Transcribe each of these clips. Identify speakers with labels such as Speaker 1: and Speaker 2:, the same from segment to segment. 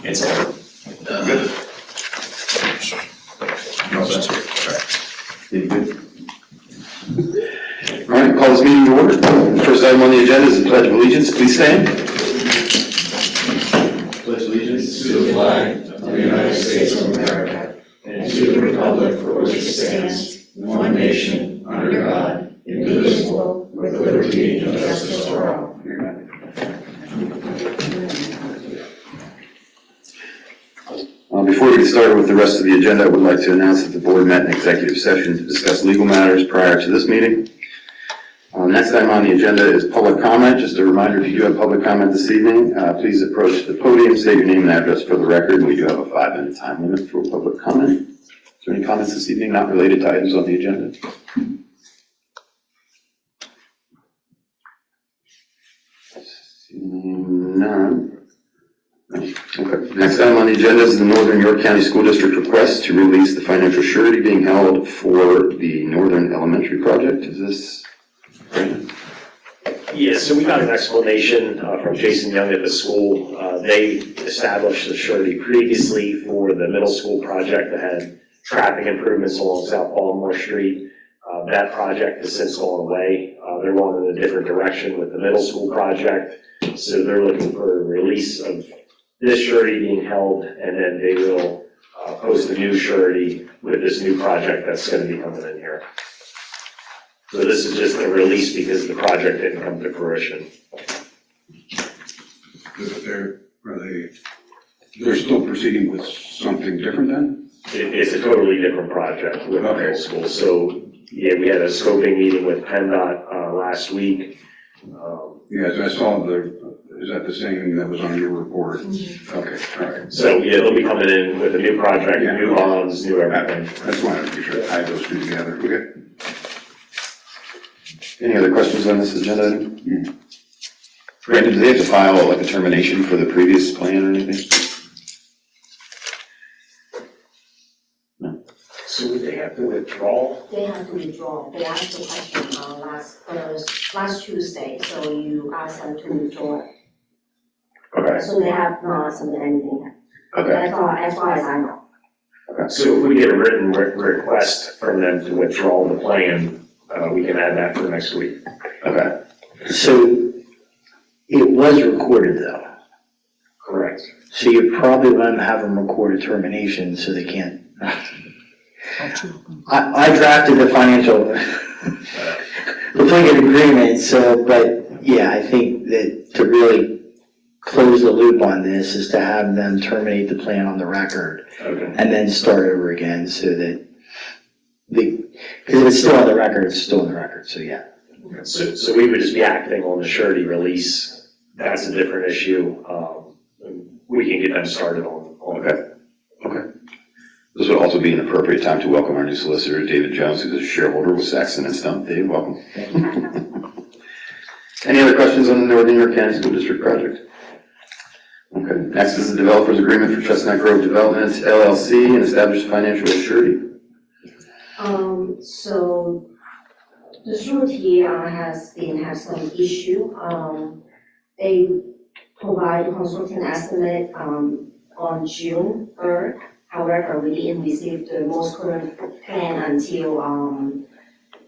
Speaker 1: It's over.
Speaker 2: Good. All right, call this meeting to order. First item on the agenda is the Pledge of Allegiance. Please stand. Pledge allegiance
Speaker 1: To the flag of the United States of America and to the republic for which it stands, one nation, under God, indivisible, with liberty and justice for all.
Speaker 2: Before we get started with the rest of the agenda, I would like to announce that the board met in executive session to discuss legal matters prior to this meeting. Next item on the agenda is public comment. Just a reminder, if you do have public comment this evening, please approach the podium, state your name and address for the record. We do have a 5-minute time limit for public comment. Is there any comments this evening not related to items on the agenda? None. Okay. Next item on the agenda is the Northern York County School District request to release the financial surety being held for the Northern Elementary project. Is this Brandon?
Speaker 3: Yeah, so we got an explanation from Jason Young at the school. They established the surety previously for the middle school project that had traffic improvements along South Baltimore Street. That project has since gone away. They're going in a different direction with the middle school project. So they're looking for a release of this surety being held, and then they will post a new surety with this new project that's going to be coming in here. So this is just a release because the project didn't come to fruition.
Speaker 4: They're still proceeding with something different then?
Speaker 3: It's a totally different project with the middle school. So yeah, we had a scoping meeting with PennDOT last week.
Speaker 4: Yes, I saw is that the same that was on your report? Okay, all right.
Speaker 3: So yeah, they'll be coming in with a new project, new bonds, new everything.
Speaker 4: That's why I want to be sure to tie those two together. Okay.
Speaker 2: Any other questions on this agenda item? Brandon, do they have to file like a termination for the previous plan or anything? No.
Speaker 3: So would they have to withdraw?
Speaker 5: They have to withdraw. They asked the question last Tuesday, so you asked them to withdraw.
Speaker 2: Okay.
Speaker 5: So they have not submitted anything.
Speaker 2: Okay.
Speaker 5: As far as I know.
Speaker 3: So if we get a written request from them to withdraw the plan, we can add that for next week.
Speaker 2: Okay.
Speaker 6: So it was recorded though.
Speaker 3: Correct.
Speaker 6: So you probably want to have them record a termination so they can't. I drafted the financial, the blanket agreement, so, but yeah, I think that to really close the loop on this is to have them terminate the plan on the record.
Speaker 3: Okay.
Speaker 6: And then start over again so that because if it's still on the record, it's still on the record, so yeah.
Speaker 3: So we would just be acting on the surety release. That's a different issue. We can get them started on
Speaker 2: Okay. Okay. This would also be an appropriate time to welcome our new solicitor, David Jones, who's a shareholder with Saxon and Stump. Dave, welcome. Any other questions on the Northern York County School District project? Okay. Next is the developer's agreement for Chestnut Grove Development, LLC, and established financial surety.
Speaker 5: So the surety has some issue. They provide a consulting estimate on June 3rd. However, we didn't receive the most current plan until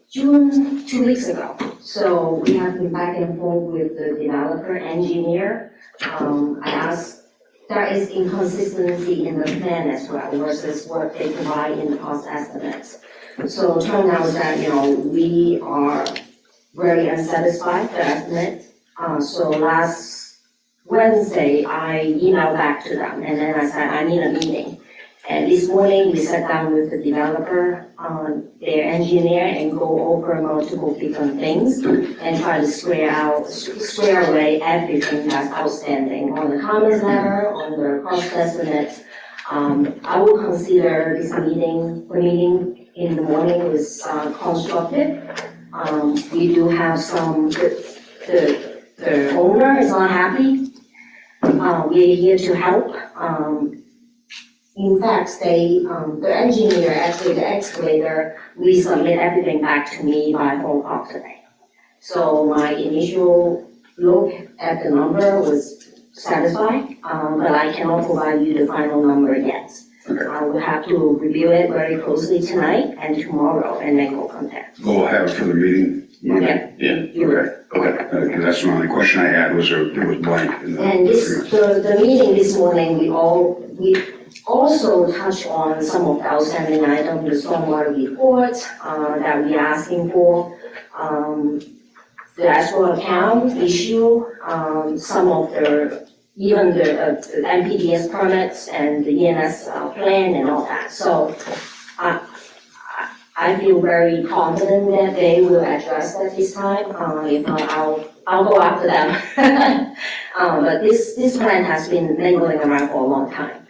Speaker 5: June 2 weeks ago. So we have been back and forth with the developer engineer. I asked, there is inconsistency in the plan as well versus what they provide in the cost estimates. So it turned out that, we are very unsatisfied with the estimate. So last Wednesday, I emailed back to them and then I said, I need a meeting. And this morning, we sat down with the developer, their engineer, and go over multiple different things and try to square away everything that's outstanding on the comments letter, on the cost estimates. I will consider this meeting, the meeting in the morning was constructive. We do have the owner is not happy. We're here to help. In fact, the engineer, actually the excavator, we submit everything back to me by 4 o'clock today. So my initial look at the number was satisfied, but I cannot provide you the final number yet.
Speaker 2: Okay.
Speaker 5: We'll have to review it very closely tonight and tomorrow and then go from there.
Speaker 4: We'll have it for the meeting.
Speaker 5: Okay.
Speaker 2: Yeah, okay.
Speaker 4: Because that's the only question I had was, it was blank. in the
Speaker 5: And the meeting this morning, we also touched on some of the outstanding items, the stormwater report, that we're asking for. The escrow account issue, some of even the MPDS permits and the ENS plan and all that. So I feel very confident that they will address that this time. If not, I'll go after them. But this plan has been lingering around for a long time.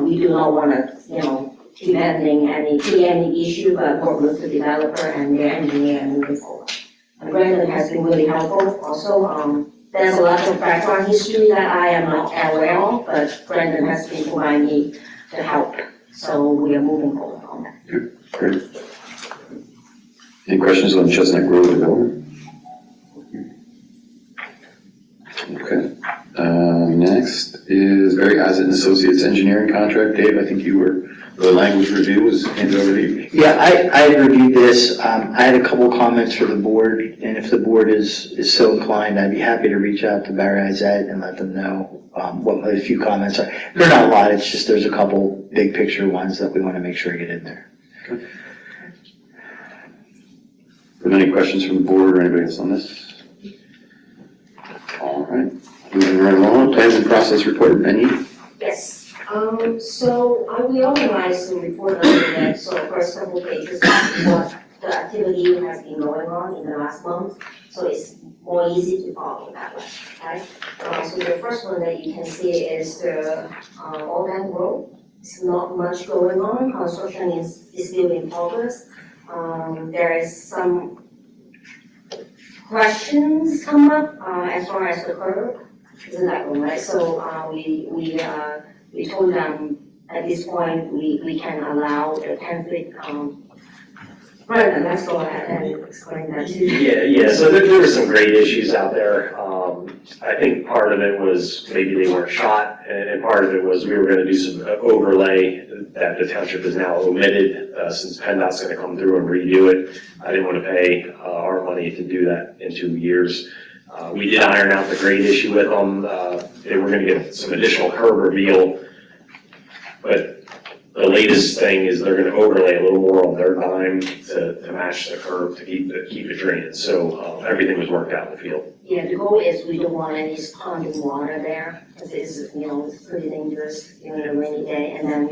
Speaker 5: We do not want to, keep ending any issue, but work with the developer and their engineer and moving forward. And Brandon has been really helpful also. There's a lot of background history that I am not aware of, but Brandon has been providing me the help. So we are moving forward on that.
Speaker 2: Great. Any questions on Chestnut Grove development? Okay. Next is Barry Isaac and Associates Engineering Contract. Dave, I think the language review was handed over to you.
Speaker 6: Yeah, I reviewed this. I had a couple comments for the board, and if the board is so inclined, I'd be happy to reach out to Barry Isaac and let them know what my few comments are. They're not a lot, it's just there's a couple big picture ones that we want to make sure get in there.
Speaker 2: Okay. Are there any questions from the board or anybody else on this? All right, moving right along, plans and process report, Benny.
Speaker 5: Yes. So I reorganized the report a little bit. So first couple pages is what the activity has been going on in the last month. So it's more easy to follow that way, okay? So the first one that you can see is the Old Road. It's not much going on. Construction is still in progress. There is some questions come up as far as the curb. Isn't that right? So we told them at this point we can allow the 10-foot. Brandon, let's go ahead and explain that to you.
Speaker 3: Yeah, so there were some great issues out there. I think part of it was maybe they weren't shot, and part of it was we were gonna do some overlay that the township has now omitted, since PennDOT's gonna come through and redo it. I didn't wanna pay our money to do that in 2 years. We did iron out the grade issue with them. They were gonna get some additional curb reveal, but the latest thing is they're gonna overlay a little more on their dime to match the curb to keep it drained. So everything was worked out in the field.
Speaker 5: Yeah, the goal is we don't want any ponding water there, because it's, it's pretty dangerous during a rainy day, and then,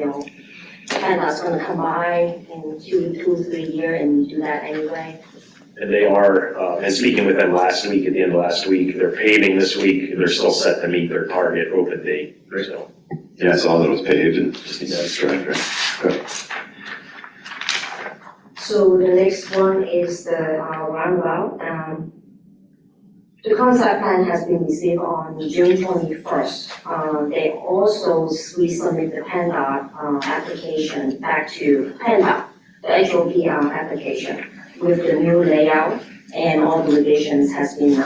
Speaker 5: PennDOT's gonna come by in 2 or 3 years and do that anyway.
Speaker 3: And they are, and speaking with them last week, at the end of last week, they're paving this week. They're still set to meet their target open date, so.
Speaker 2: Yeah, I saw that it was paved and just needs to be striped, right? Okay.
Speaker 5: So the next one is the roundabout. The concept plan has been received on June 21st. They also resubmit the PennDOT application back to PennDOT, the HOP application with the new layout, and all the revisions has been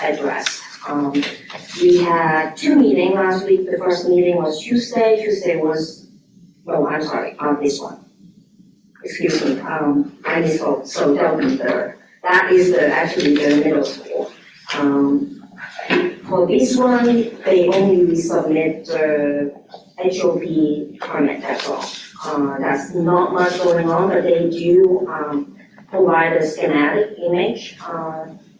Speaker 5: addressed. We had 2 meetings last week. The first meeting was Tuesday. Tuesday was, I'm sorry, this one. Excuse me, I misspoke. So that is actually the middle school. For this one, they only resubmit the HOP permit, that's all. That's not much going on, but they do provide a schematic image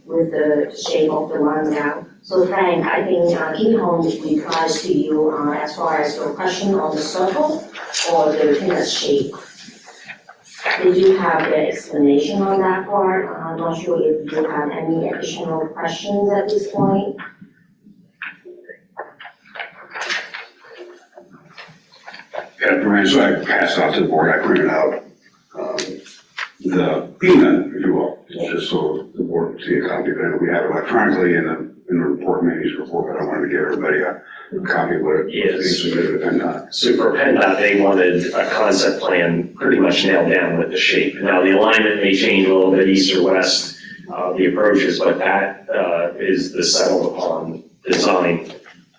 Speaker 5: with the shape of the roundabout. So Frank, I think Home replies to you as far as your question on the circle or the penis shape. They do have the explanation on that part. I'm not sure if you have any additional questions at this point.
Speaker 4: Yeah, Brian, so I passed out to the board, I printed out the payment, if you will, just so the board can see a copy of it. We have it electronically in the report, Mandy's report, but I wanted to give everybody a copy of what it
Speaker 3: Yes.
Speaker 4: was being submitted to PennDOT.
Speaker 3: So for PennDOT, they wanted a concept plan pretty much nailed down with the shape. Now, the alignment may change a little bit east or west, the approaches, but that is the settled upon design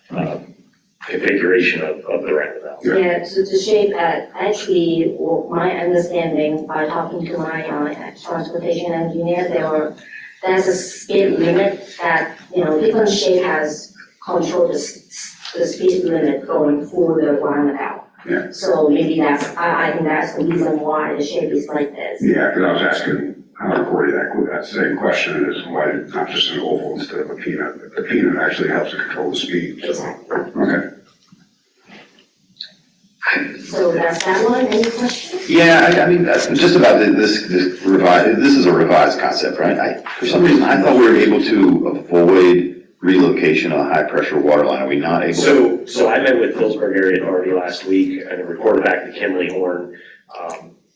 Speaker 3: configuration of the roundabout.
Speaker 5: Yeah, so the shape, actually, well, my understanding by talking to my transportation engineer, there's a speed limit that, different shape has controlled the speed limit going through the roundabout.
Speaker 4: Yeah.
Speaker 5: So maybe I think that's the reason why the shape is like this.
Speaker 4: Yeah, because I was asking Corey that same question, is why it's not just an oval instead of a peanut? The peanut actually helps to control the speed.
Speaker 5: Exactly.
Speaker 4: Okay.
Speaker 5: So that's that one, any questions?
Speaker 2: Yeah, I mean, just about this revised, this is a revised concept, right? For some reason, I thought we were able to avoid relocation of a high-pressure water line. Are we not able to?
Speaker 3: So I met with Phillipsburg Area Authority last week and reported back to Kinley Horn.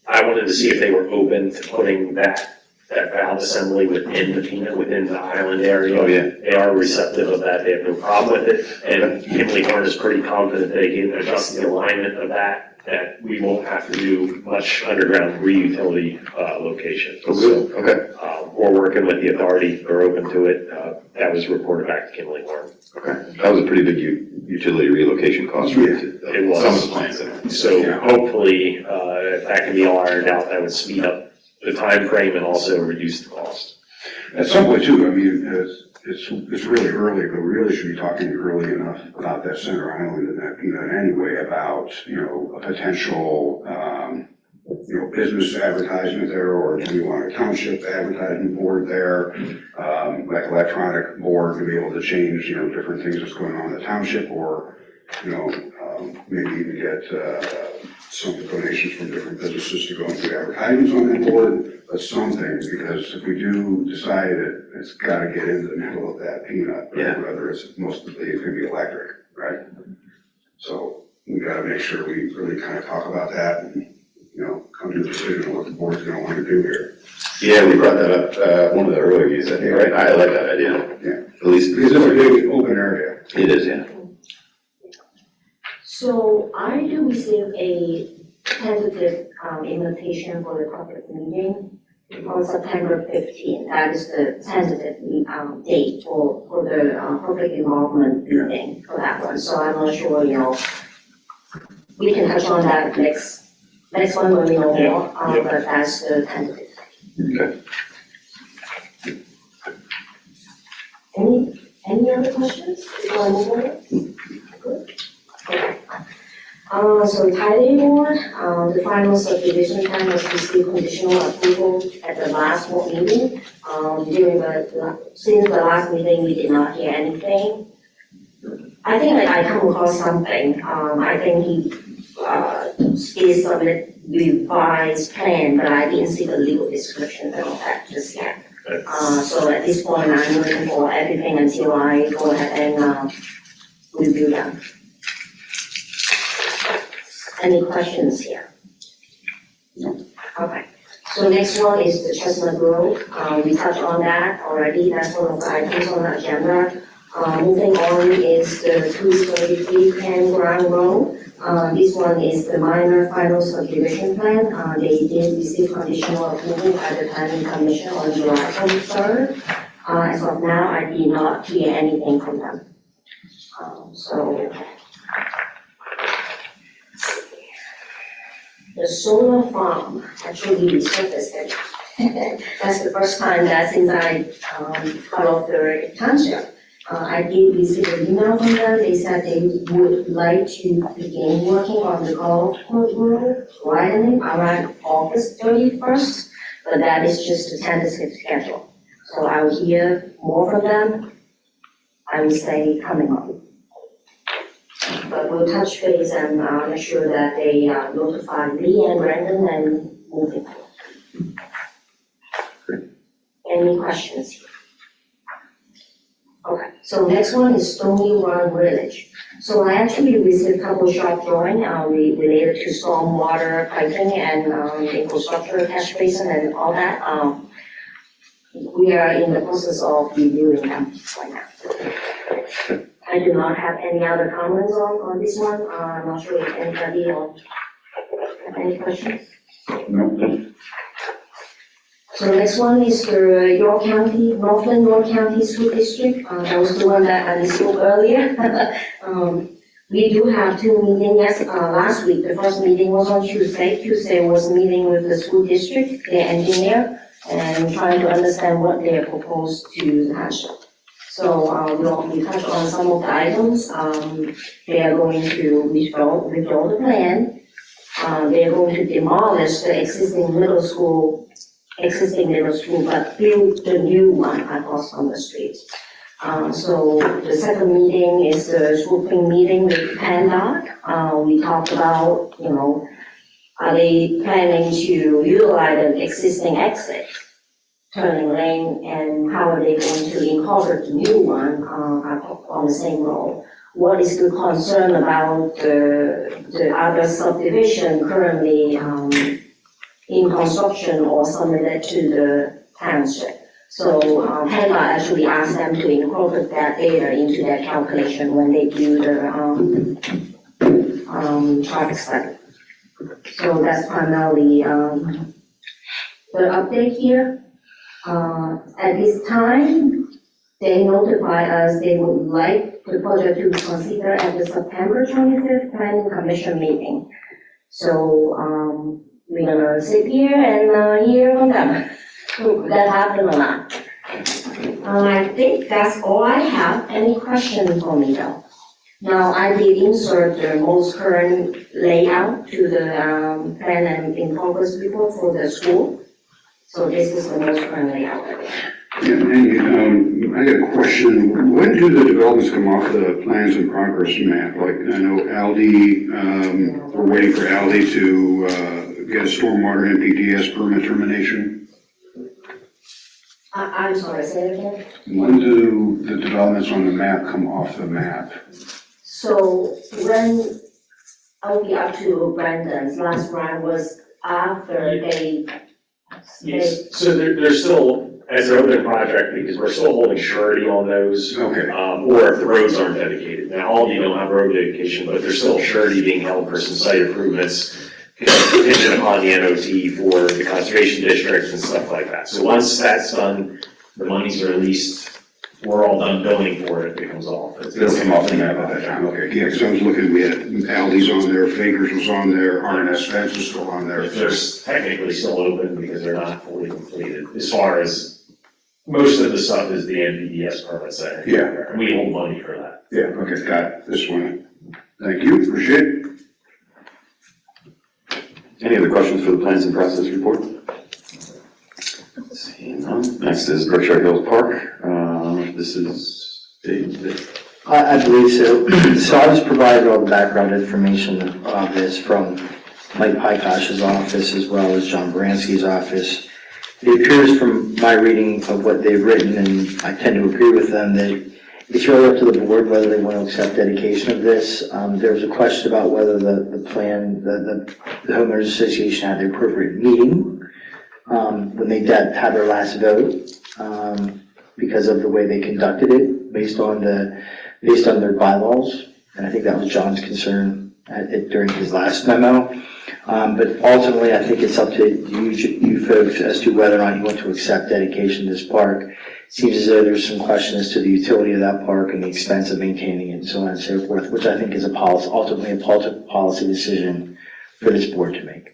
Speaker 3: I wanted to see if they were open to putting that valve assembly within the peanut, within the island area.
Speaker 2: Oh, yeah.
Speaker 3: They are receptive of that, they have no problem with it, and Kinley Horn is pretty confident they can adjust the alignment of that we won't have to do much underground re-utility location. So,
Speaker 2: Okay,
Speaker 3: we're working with the authority, they're open to it, that was reported back to Kinley Horn.
Speaker 2: okay. That was a pretty big utility relocation cost, right?
Speaker 3: It was.
Speaker 2: Some of the plants in it.
Speaker 3: So hopefully, if that can be all ironed out, that would speed up the time frame and also reduce the cost.
Speaker 4: At some point too, I mean, it's really early, but we really should be talking early enough about that center island and that peanut anyway, about, a potential, business advertisement there, or do we want a township advertising board there, like electronic board to be able to change, different things that's going on in the township, or, maybe even get, some donations from different businesses to go and do advertisements on that board, but something, because if we do decide it, it's gotta get into the middle of that peanut,
Speaker 2: Yeah.
Speaker 4: whether it's mostly, it's gonna be electric, right? So we gotta make sure we really kind of talk about that and, come to a decision on what the board's gonna wanna do here.
Speaker 2: Yeah, we brought that up, one of the earlier meetings, I think, right? I like that idea.
Speaker 4: Yeah.
Speaker 2: At least.
Speaker 4: Because it's a big open area.
Speaker 2: It is, yeah.
Speaker 5: So I do receive a tentative invitation for the public meeting on September 15th. That is the tentative date for the public involvement meeting for that one. So I'm not sure, we can touch on that next one when we know more, but that's the tentative.
Speaker 2: Okay.
Speaker 5: Any other questions before I move on? Good. Okay. So Tidy Board, the final subdivision plan was received conditional approval at the last board meeting. Since the last meeting, we did not hear anything. I think I come across something, I think he is submit revised plan, but I didn't see the legal description of that just yet. So at this point, I'm looking for everything until I go ahead and review them. Any questions here? No. Okay, so next one is the Chestnut Grove. We touched on that already, that's one of the items on the agenda. Moving on is the 233 Campground Road. This one is the minor final subdivision plan. They did receive conditional approval by the planning commission on July 23rd. As of now, I did not hear anything from them. The solar farm actually resurfaced. That's the first time that since I got off the township. I did receive an email from them. They said they would like to begin working on the golf course road widening around August 31st, but that is just a tentative schedule. So I will hear more from them. I will say coming on. But we'll touch base and make sure that they notify Lee and Brandon and move it forward. Any questions here? Okay, so next one is Stony Run Village. So I actually received a couple short drawing related to stormwater piping and infrastructure catch basin and all that. We are in the process of reviewing them right now. I do not have any other comments on this one. I'm not sure if anybody have any questions.
Speaker 4: No.
Speaker 5: So next one is the York County, Northern York County School District. That was the one that I spoke earlier. We do have two meetings last week. The first meeting was on Tuesday. Tuesday was meeting with the school district, their engineer, and trying to understand what they proposed to the township. So we touched on some of the items. They are going to withdraw the plan. They are going to demolish the existing middle school, but build the new one across on the street. So the second meeting is the swooping meeting with PennDOT. We talked about, are they planning to utilize the existing exit, turning lane, and how are they going to incorporate the new one on the same road? What is the concern about the other subdivision currently in construction or submitted to the township? So PennDOT actually asked them to incorporate that data into their calculation when they do the traffic study. So that's primarily the update here. At this time, they notify us they would like the project to be considered at the September 25th Planning Commission meeting. So we're gonna sit here and hear from them. That happened or not. I think that's all I have. Any questions for me though? Now, I did insert the most current layout to the plan and in progress report for the school. So this is the most current layout.
Speaker 4: I got a question. When do the developments come off the plans and progress map? Like, I know Aldi, we're waiting for Aldi to get a stormwater NPDES permit termination.
Speaker 5: I'm sorry, say it again?
Speaker 4: When do the developments on the map come off the map?
Speaker 5: So when, I'll be up to Brandon's, last round was after they.
Speaker 3: Yes, so they're still, as an open project, because we're still holding surety on those.
Speaker 4: Okay.
Speaker 3: Or if the roads aren't dedicated. Now, all of you don't have road dedication, but there's still surety being held for some site improvements contingent upon the NOT for the conservation districts and stuff like that. So once that's done, the money's released, we're all done billing for it, it comes off.
Speaker 4: It'll come off the map at that time, okay. Yeah, because I was looking, we had Aldi's on there, Fakers was on there, R&S Fence was still on there.
Speaker 3: They're technically still open because they're not fully completed. As far as, most of the stuff is the NPDES permits there.
Speaker 4: Yeah.
Speaker 3: And we hold money for that.
Speaker 4: Yeah, okay, got it. This one. Thank you, appreciate it.
Speaker 2: Any other questions for the plans and process report? Seeing none. Next is Berkshire Hills Park. This is Dave.
Speaker 6: I believe so. So I was provided all the background information of this from Mike Pykosh's office as well as John Baranski's office. It appears from my reading of what they've written, and I tend to agree with them, that it's really up to the board whether they want to accept dedication of this. There was a question about whether the plan, the homeowners association had the appropriate meeting when they had their last vote, because of the way they conducted it based on their bylaws. And I think that was John's concern during his last memo. But ultimately, I think it's up to you folks as to whether or not you want to accept dedication to this park. Seems as though there's some question as to the utility of that park and the expense of maintaining it and so on and so forth, which I think is ultimately a policy decision for this board to make.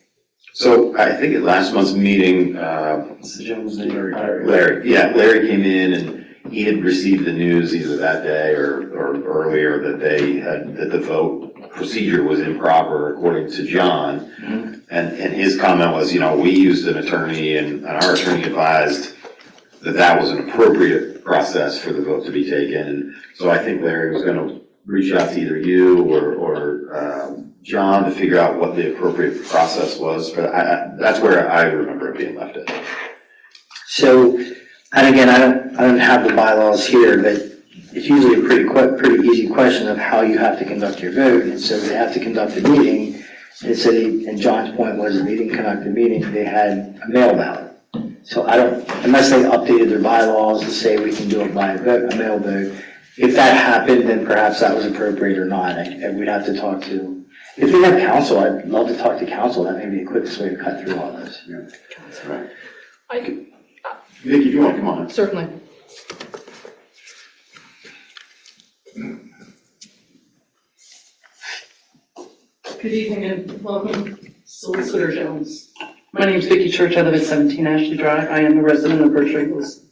Speaker 2: So I think at last month's meeting, what's the gentleman's name? Larry. Yeah, Larry came in and he had received the news either that day or earlier that the vote procedure was improper according to John. Mm-hmm. And his comment was, we used an attorney and our attorney advised that was an appropriate process for the vote to be taken. And so I think Larry was going to reach out to either you or John to figure out what the appropriate process was. But that's where I remember it being left at.
Speaker 6: So, and again, I don't have the bylaws here, but it's usually a pretty easy question of how you have to conduct your vote. And so they have to conduct a meeting. And John's point was, if they didn't conduct a meeting, they had a mail ballot. So unless they updated their bylaws to say we can do it by a mail vote, if that happened, then perhaps that was appropriate or not. We'd have to talk to, if we have counsel, I'd love to talk to counsel. That may be the quickest way to cut through all this.
Speaker 4: Yeah.
Speaker 2: That's right. Vicki, if you want to come on.
Speaker 7: Certainly. Good evening and welcome, Solicitor Jones. My name is Vicki Church. I live at 17 Ashley Drive. I am a resident of Berkshire Hills.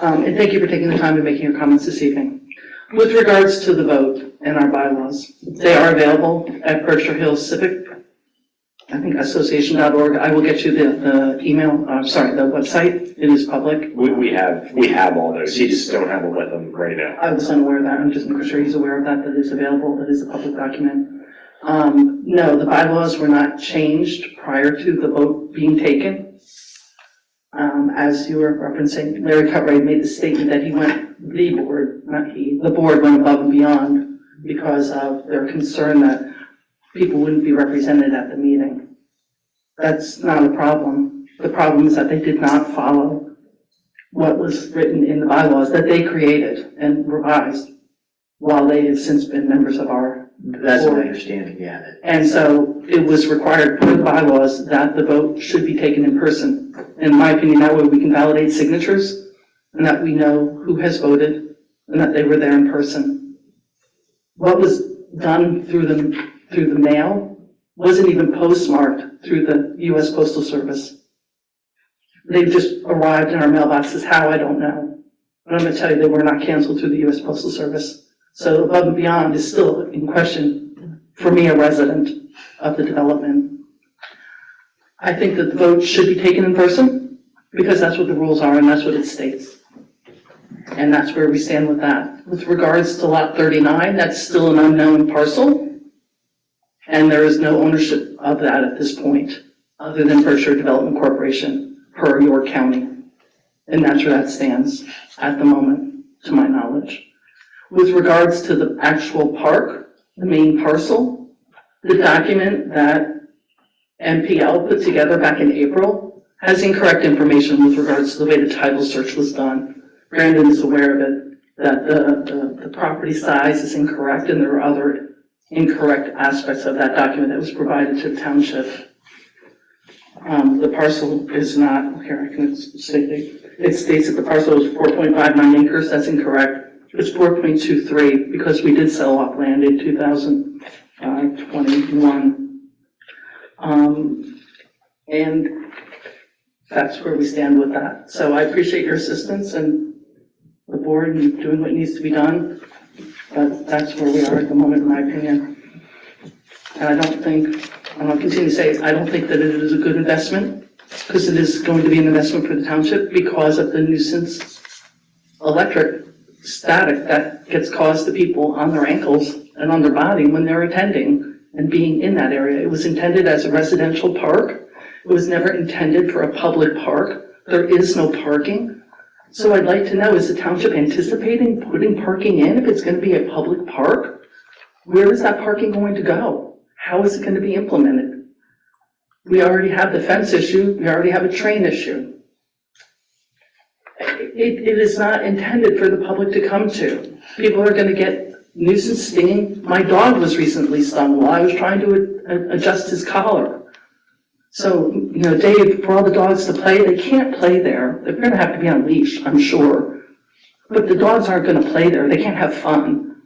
Speaker 7: And thank you for taking the time and making your comments this evening. With regards to the vote and our bylaws, they are available at Berkshire Hills Civic, I think association.org. I will get you the email, the website. It is public.
Speaker 3: We have all those, you just don't have them with them right now.
Speaker 7: I was unaware of that. I'm just making sure he's aware of that, that is available. That is a public document. No, the bylaws were not changed prior to the vote being taken. As you were referencing, Larry Cutright made the statement that the board went above and beyond because of their concern that people wouldn't be represented at the meeting. That's not a problem. The problem is that they did not follow what was written in the bylaws that they created and revised while they have since been members of our
Speaker 6: That's my
Speaker 7: board.
Speaker 6: understanding, yeah.
Speaker 7: And so it was required per the bylaws that the vote should be taken in person. In my opinion, that way we can validate signatures and that we know who has voted and that they were there in person. What was done through the mail wasn't even postmarked through the U.S. Postal Service. They just arrived in our mailboxes. How, I don't know. But I'm going to tell you they were not canceled through the U.S. Postal Service. So above and beyond is still in question for me, a resident of the development. I think that the vote should be taken in person because that's what the rules are and that's what it states. And that's where we stand with that. With regards to lot 39, that's still an unknown parcel. And there is no ownership of that at this point, other than Berkshire Development Corporation per York County. And that's where that stands at the moment, to my knowledge. With regards to the actual park, the main parcel, the document that MPL put together back in April has incorrect information with regards to the way the title search was done. Brandon is aware of it, that the property size is incorrect and there are other incorrect aspects of that document that was provided to the township. The parcel is not, here I can state it states that the parcel is 4.59 acres, that's incorrect. It's 4.23 because we did sell off land in 2021. And that's where we stand with that. So I appreciate your assistance and the board in doing what needs to be done. But that's where we are at the moment, in my opinion. And I'll continue to say, I don't think that it is a good investment because it is going to be an investment for the township because of the nuisance electric static that gets caused to people on their ankles and on their body when they're attending and being in that area. It was intended as a residential park. It was never intended for a public park. There is no parking. So I'd like to know, is the township anticipating putting parking in if it's going to be a public park? Where is that parking going to go? How is it going to be implemented? We already have the fence issue. We already have a train issue. It is not intended for the public to come to. People are going to get nuisance stinging. My dog was recently stung while I was trying to adjust his collar. So, Dave, for all the dogs to play, they can't play there. They're going to have to be on a leash, I'm sure. But the dogs aren't going to play there. They can't have fun.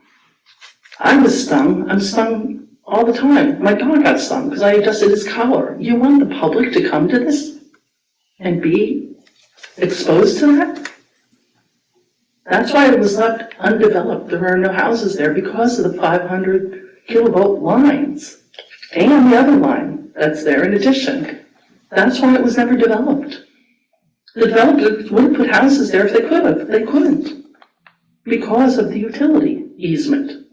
Speaker 7: I was stung. I'm stung all the time. My dog got stung because I adjusted his collar. You want the public to come to this and be exposed to that? That's why it was left undeveloped. There are no houses there because of the 500 kilovolt lines and the other line that's there in addition. That's why it was never developed. The developers would have put houses there if they could have. They couldn't because of the utility easement.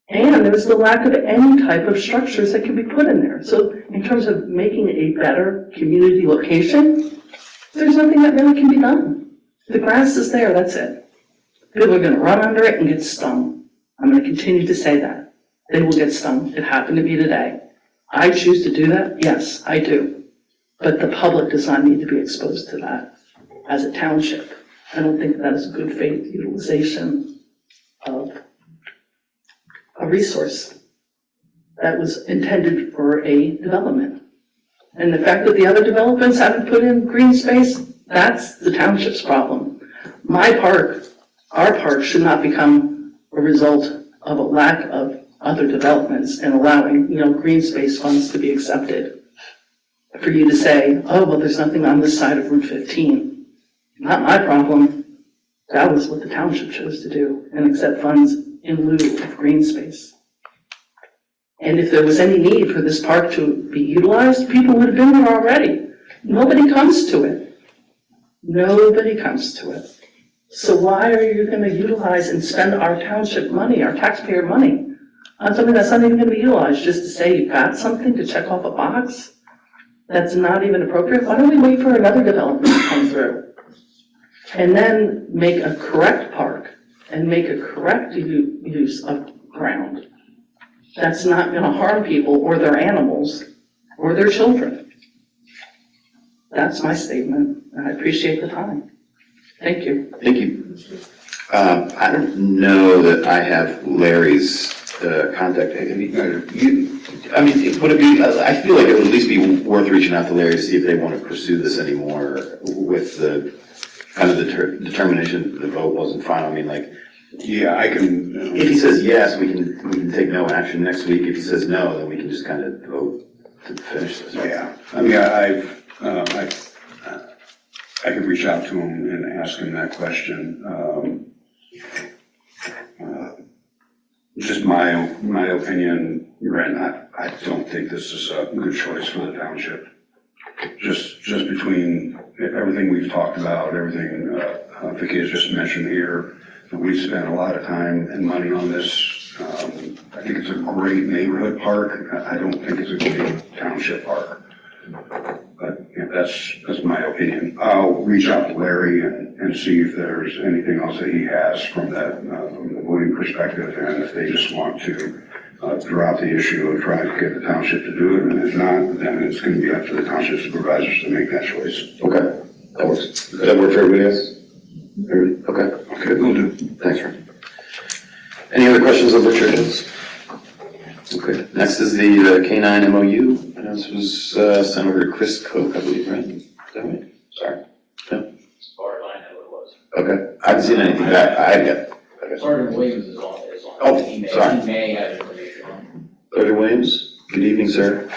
Speaker 7: And there was the lack of any type of structures that could be put in there. So in terms of making it a better community location, there's nothing that really can be done. The grass is there, that's it. People are going to run under it and get stung. I'm going to continue to say that. They will get stung. It happened to me today. I choose to do that? Yes, I do. But the public does not need to be exposed to that as a township. I don't think that is a good faith utilization of a resource that was intended for a development. And the fact that the other developments haven't put in green space, That's the township's problem. My park, our park should not become a result of a lack of other developments and allowing, green space funds to be accepted. For you to say, oh, well, there's nothing on this side of Route 15. Not my problem. That was what the township chose to do, and accept funds in lieu of green space. And if there was any need for this park to be utilized, people would have been there already. Nobody comes to it. Nobody comes to it. So why are you going to utilize and spend our township money, our taxpayer money, on something that's not even going to be utilized, just to say you've got something to check off a box that's not even appropriate? Why don't we wait for another development to come through? And then make a correct park and make a correct use of ground that's not going to harm people or their animals or their children. That's my statement, and I appreciate the time. Thank you.
Speaker 2: Thank you. I don't know that I have Larry's contact. I mean, would it be, I feel like it would at least be worth reaching out to Larry to see if they want to pursue this anymore with the kind of the determination the vote wasn't final. I mean, like,
Speaker 4: Yeah, I can.
Speaker 2: if he says yes, we can take no action next week. If he says no, then we can just kind of vote to finish this.
Speaker 4: Yeah, I mean, I could reach out to him and ask him that question. Just my opinion, Brent, I don't think this is a good choice for the township. Just between everything we've talked about, everything Vicky has just mentioned here, we've spent a lot of time and money on this. I think it's a great neighborhood park. I don't think it's a great township park. But yeah, that's my opinion. I'll reach out to Larry and see if there's anything else that he has from that from the voting perspective, and if they just want to drop the issue and try to get the township to do it, and if not, then it's going to be up to the township supervisors to make that choice.
Speaker 2: Okay, that works. Does that work for everybody else? Okay.
Speaker 4: Okay, we'll do.
Speaker 2: Thanks, Frank. Any other questions of Richard? Okay, next is the K-9 MOU. And this was sent over to Chris Koch, I believe, right? Is that right? Sorry. No?
Speaker 8: As far as I know, it was.
Speaker 2: Okay, I haven't seen anything back. I got.
Speaker 8: Sergeant Williams is on.
Speaker 2: Oh,
Speaker 8: He may,
Speaker 2: sorry.
Speaker 8: He may have information on.
Speaker 2: Sergeant Williams, good evening, sir.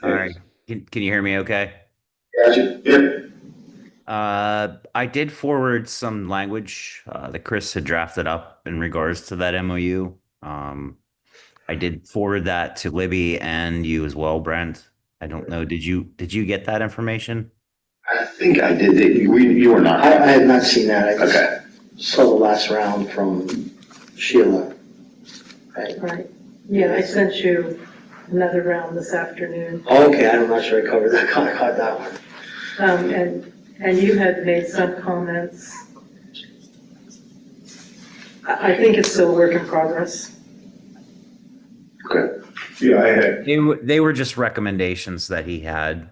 Speaker 9: All right. Can you hear me okay?
Speaker 2: Gotcha. Yep.
Speaker 9: I did forward some language that Chris had drafted up in regards to that MOU. I did forward that to Libby and you as well, Brent. I don't know. Did you get that information?
Speaker 2: I think I did. You were not.
Speaker 6: I had not seen that. I just
Speaker 2: Okay.
Speaker 6: saw the last round from Sheila. Right.
Speaker 10: Right. Yeah, I sent you another round this afternoon.
Speaker 6: Oh, okay, I'm not sure I covered that, I caught that one.
Speaker 10: And you had made some comments. I think it's still a work in progress.
Speaker 2: Okay.
Speaker 4: Yeah, I had.
Speaker 9: They were just recommendations that he had,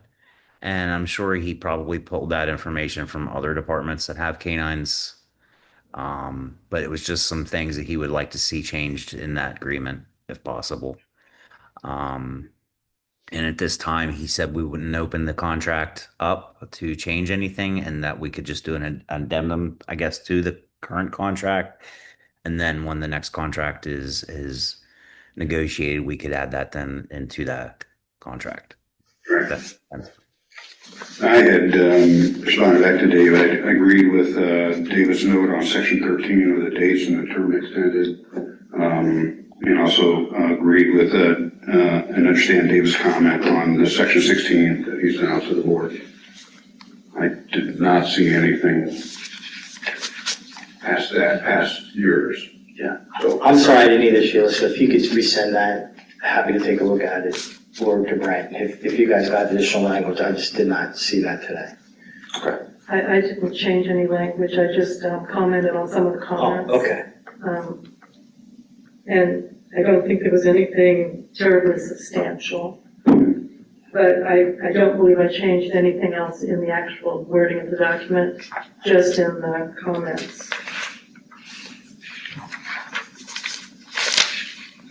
Speaker 9: and I'm sure he probably pulled that information from other departments that have canines. But it was just some things that he would like to see changed in that agreement, if possible. And at this time, he said we wouldn't open the contract up to change anything, and that we could just do an addendum, I guess, to the current contract. And then when the next contract is negotiated, we could add that then into that contract.
Speaker 4: Right. I had responded back to Dave. I agreed with David's note on section 13 of the dates and the term extended. And also agreed with and understand David's comment on the section 16 that he sent out to the board. I did not see anything past yours.
Speaker 6: Yeah.
Speaker 4: So
Speaker 6: I'm sorry I didn't either, Sheila, so if you could resend that, happy to take a look at it, or to Brent. If you guys got additional language, I just did not see that today.
Speaker 2: Okay.
Speaker 10: I didn't change any language, I just commented on some of the
Speaker 6: Oh,
Speaker 10: comments.
Speaker 6: okay.
Speaker 10: And I don't think there was anything terribly substantial. But I don't believe I changed anything else in the actual wording of the document, just in the comments.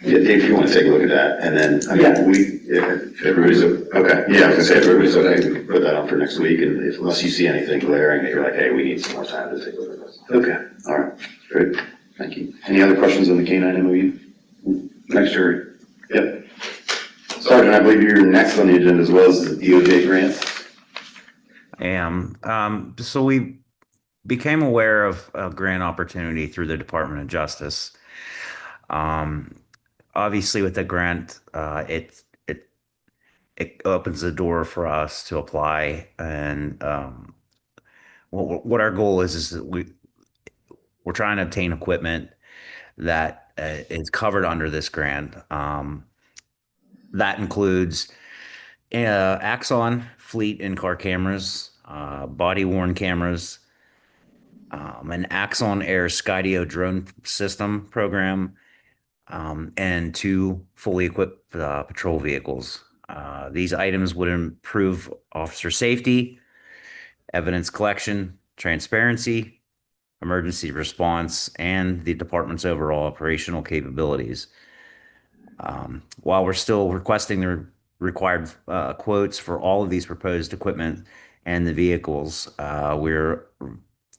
Speaker 2: Yeah, Dave, if you want to take a look at that, and then, I
Speaker 6: Yeah.
Speaker 2: mean, if everybody's, okay, yeah, I was gonna say, if everybody's okay, we can put that on for next week, and unless you see anything glaring that you're like, hey, we need some more time to take a look at this. Okay, all right, great, thank you. Any other questions on the K-9 MOU?
Speaker 4: Thanks, Terry.
Speaker 2: Yep. Sergeant, I believe you're next on the agenda as well as the DOJ grant.
Speaker 9: So we became aware of a grant opportunity through the Department of Justice. Obviously, with the grant, it opens the door for us to apply, and what our goal is that we're trying to obtain equipment that is covered under this grant. That includes Axon fleet in-car cameras, body-worn cameras, an Axon Air Skydio drone system program, and 2 fully equipped patrol vehicles. These items would improve officer safety, evidence collection, transparency, emergency response, and the department's overall operational capabilities. While we're still requesting the required quotes for all of these proposed equipment and the vehicles, we're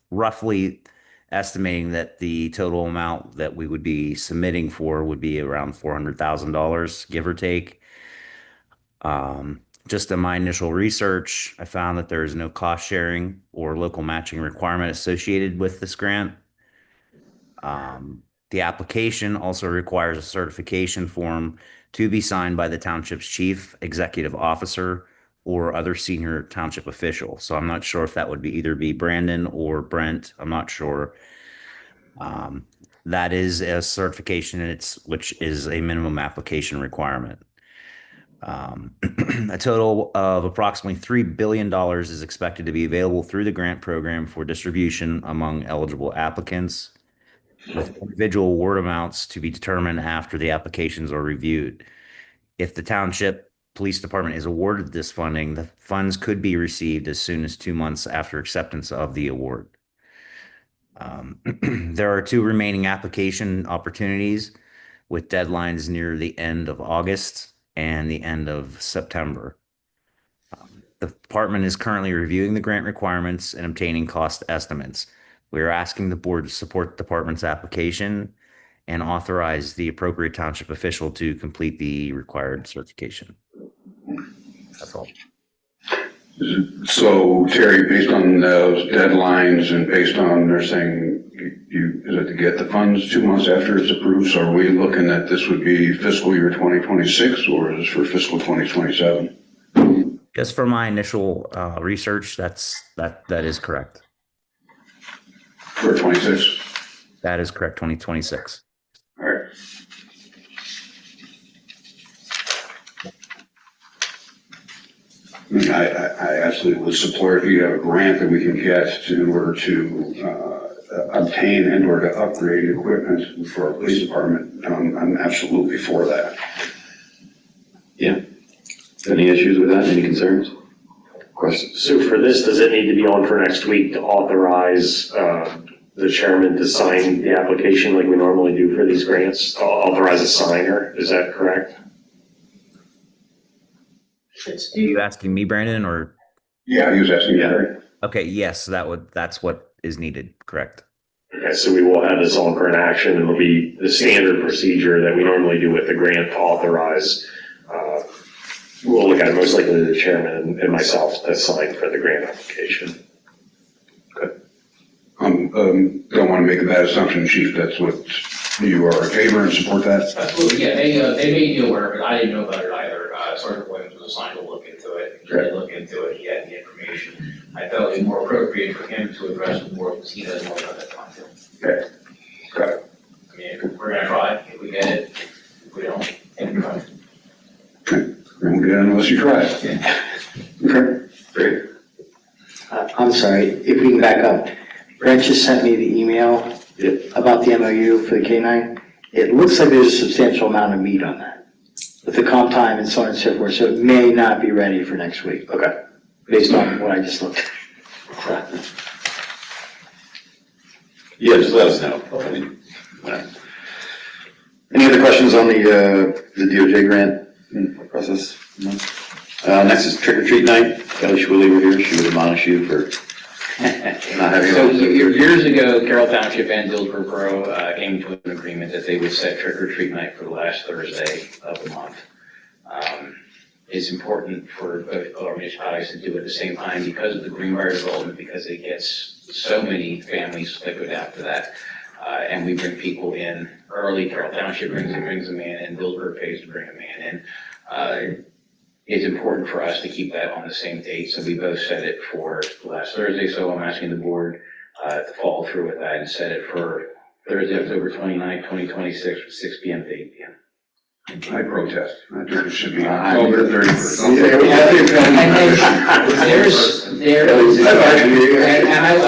Speaker 9: roughly estimating that the total amount that we would be submitting for would be around $400,000, give or take. Just in my initial research, I found that there is no cost sharing or local matching requirement associated with this grant. The application also requires a certification form to be signed by the township's chief executive officer or other senior township official. So I'm not sure if that would be either be Brandon or Brent. I'm not sure. That is a certification, which is a minimum application requirement. A total of approximately $3 billion is expected to be available through the grant program for distribution among eligible applicants, with individual award amounts to be determined after the applications are reviewed. If the township police department is awarded this funding, the funds could be received as soon as 2 months after acceptance of the award. There are 2 remaining application opportunities with deadlines near the end of August and the end of September. The department is currently reviewing the grant requirements and obtaining cost estimates. We are asking the board to support the department's application and authorize the appropriate township official to complete the required certification. That's all.
Speaker 4: So Terry, based on those deadlines and based on they're saying is it to get the funds 2 months after it's approved? So are we looking at this would be fiscal year 2026 or is this for fiscal 2027?
Speaker 9: Just for my initial research, that is correct.
Speaker 4: For 26?
Speaker 9: That is correct, 2026.
Speaker 4: All right. I absolutely would support if you have a grant that we can get in order to obtain and or to upgrade equipment for our police department. I'm absolutely for that.
Speaker 2: Yeah. Any issues with that? Any concerns? Questions?
Speaker 3: So for this, does it need to be on for next week to authorize the chairman to sign the application like we normally do for these grants? Authorize a signer, is that correct?
Speaker 9: Are you asking me, Brandon, or?
Speaker 4: Yeah, he was asking you, Terry.
Speaker 9: Okay, yes, that's what is needed, correct.
Speaker 3: Okay, so we will have this on for an action, and it'll be the standard procedure that we normally do with the grant to authorize. We'll look at it most likely the chairman and myself to sign for the grant application.
Speaker 4: Good. Don't want to make a bad assumption, Chief. That's what you are in favor and support that?
Speaker 8: Absolutely, yeah, they made me aware of it, I didn't know about it either. Sergeant Williams was assigned to look into it, he did look into it, he had the information. I felt it was more appropriate for him to address the board because he doesn't know about that content.
Speaker 4: Okay. Got it.
Speaker 8: I mean, we're gonna try, if we get it, if we don't, then we try.
Speaker 4: Okay. We won't get it unless you try it.
Speaker 8: Yeah.
Speaker 4: Okay, great.
Speaker 6: I'm sorry, if we can back up. Brent just sent me the email about the MOU for the K-9. It looks like there's a substantial amount of meat on that with the comp time and so on and so forth, so it may not be ready for next week.
Speaker 2: Okay.
Speaker 6: Based on what I just looked at.
Speaker 2: Yeah, just let us know. I mean, Any other questions on the DOJ grant process? No? Next is trick or treat night. Kelly Schwilly were here. She would admonish you for not having.
Speaker 8: So years ago, Carroll Township and Dillsborough Borough came to an agreement that they would set trick or treat night for the last Thursday of the month. It's important for both our municipalities to do it at the same time because of the Greenbrier development, because it gets so many families that go down to that. And we bring people in early. Carroll Township brings them in, and Dillsborough pays to bring them in. And it's important for us to keep that on the same date, so we both set it for last Thursday. So I'm asking the board to follow through with that and set it for Thursday, October 29th, 2026, from 6 p.m. to 8 p.m.
Speaker 4: I protest. I think it should be October 31st.
Speaker 8: I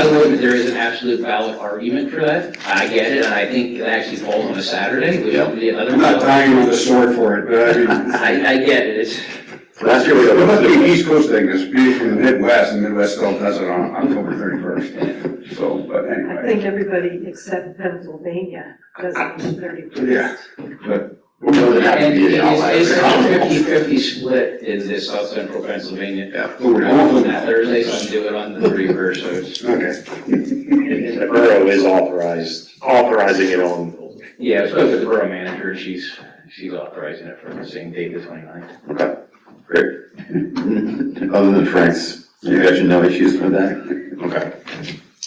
Speaker 8: will admit there is an absolute valid argument for that. I get it, and I think it actually falls on a Saturday, which would be another.
Speaker 4: I'm not dying on the sword for it, but I mean.
Speaker 8: I get it, it's.
Speaker 2: Last year we
Speaker 4: It must be an East Coast thing, because being from the Midwest, the Midwest still does it on October 31st. So, but
Speaker 10: I
Speaker 4: anyway.
Speaker 10: think everybody except Pennsylvania does it on the 31st.
Speaker 4: Yeah, but.
Speaker 8: And it's a 50-50 split in this South Central Pennsylvania.
Speaker 2: Yeah.
Speaker 8: On that Thursday, some do it on the 31st, so it's.
Speaker 4: Okay.
Speaker 3: And the borough is authorizing it on.
Speaker 8: Yeah, I spoke with the borough manager, she's authorizing it for the same date, the 29th.
Speaker 2: Okay, great. Other than Frank's, you guys should no issues with that? Okay.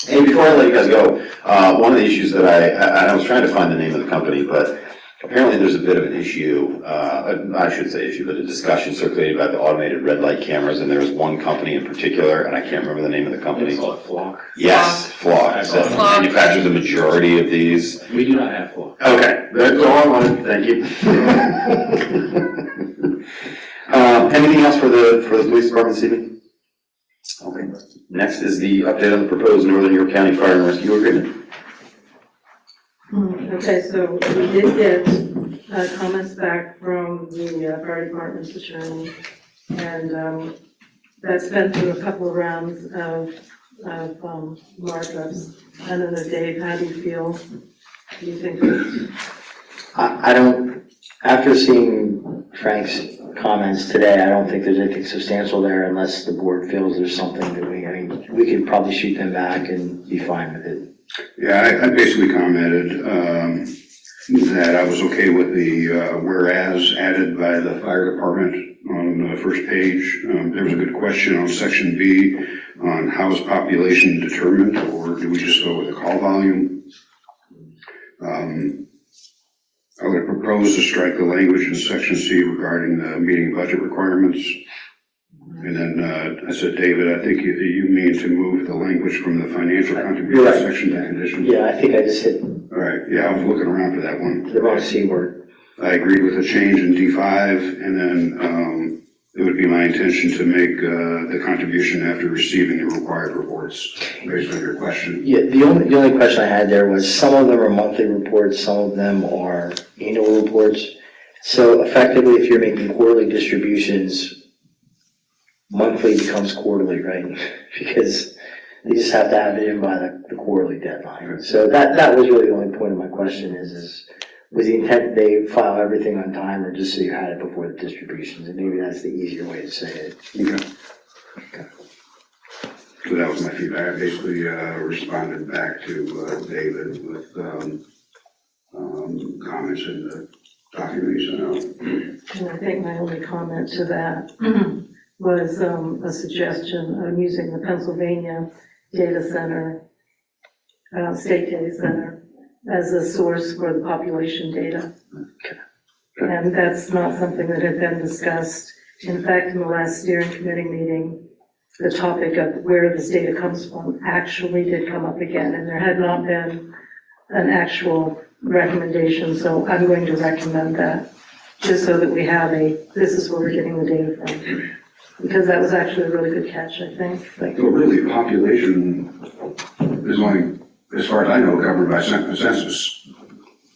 Speaker 2: Hey, before I let you guys go, one of the issues that I was trying to find the name of the company, but apparently there's a bit of an issue, I shouldn't say issue, but a discussion circulated about the automated red light cameras, and there was one company in particular, and I can't remember the name of the company.
Speaker 8: It's called Flock.
Speaker 2: Yes, Flock, that manufactures the majority of these.
Speaker 8: We do not have Flock.
Speaker 2: Okay, that's all I wanted, thank you. Anything else for the police department this evening? Okay, next is the update on the proposed Northern York County Fire and Rescue Agreement.
Speaker 10: Okay, so we did get comments back from the fire department's attorney, and that's been through a couple of rounds of markups. I don't know, Dave, how do you feel? Do you think?
Speaker 6: I don't, after seeing Frank's comments today, I don't think there's anything substantial there unless the board feels there's something that we could probably shoot them back and be fine with it.
Speaker 4: Yeah, I basically commented that I was okay with the whereas added by the fire department on the first page. There was a good question on section B on how is population determined, or do we just go with the call volume? I would propose to strike the language in section C regarding the meeting budget requirements. And then I said, David, I think you mean to move the language from the financial contribution
Speaker 6: Right.
Speaker 4: section to conditions.
Speaker 6: Yeah, I think I just hit
Speaker 4: All right, yeah, I was looking around for that one.
Speaker 6: the wrong C word.
Speaker 4: I agreed with the change in D5, and then it would be my intention to make the contribution after receiving the required reports, based on your question.
Speaker 6: Yeah, the only question I had there was some of them are monthly reports, some of them are annual reports. So effectively, if you're making quarterly distributions, monthly becomes quarterly, right? Because they just have to have it in by the quarterly deadline. So that was really the only point of my question is was the intent they file everything on time, or just so you had it before the distributions? And maybe that's the easier way to say it.
Speaker 4: Okay. So that was my feedback. I basically responded back to David with comments in the document he sent out.
Speaker 10: And I think my only comment to that was a suggestion of using the Pennsylvania data center, state data center, as a source for the population data. And that's not something that had been discussed. In fact, in the last steering committee meeting, the topic of where this data comes from actually did come up again, and there had not been an actual recommendation, so I'm going to recommend that, just so that we have this is where we're getting the data from. Because that was actually a really good catch, I think.
Speaker 4: So really, population is only, as far as I know, governed by census.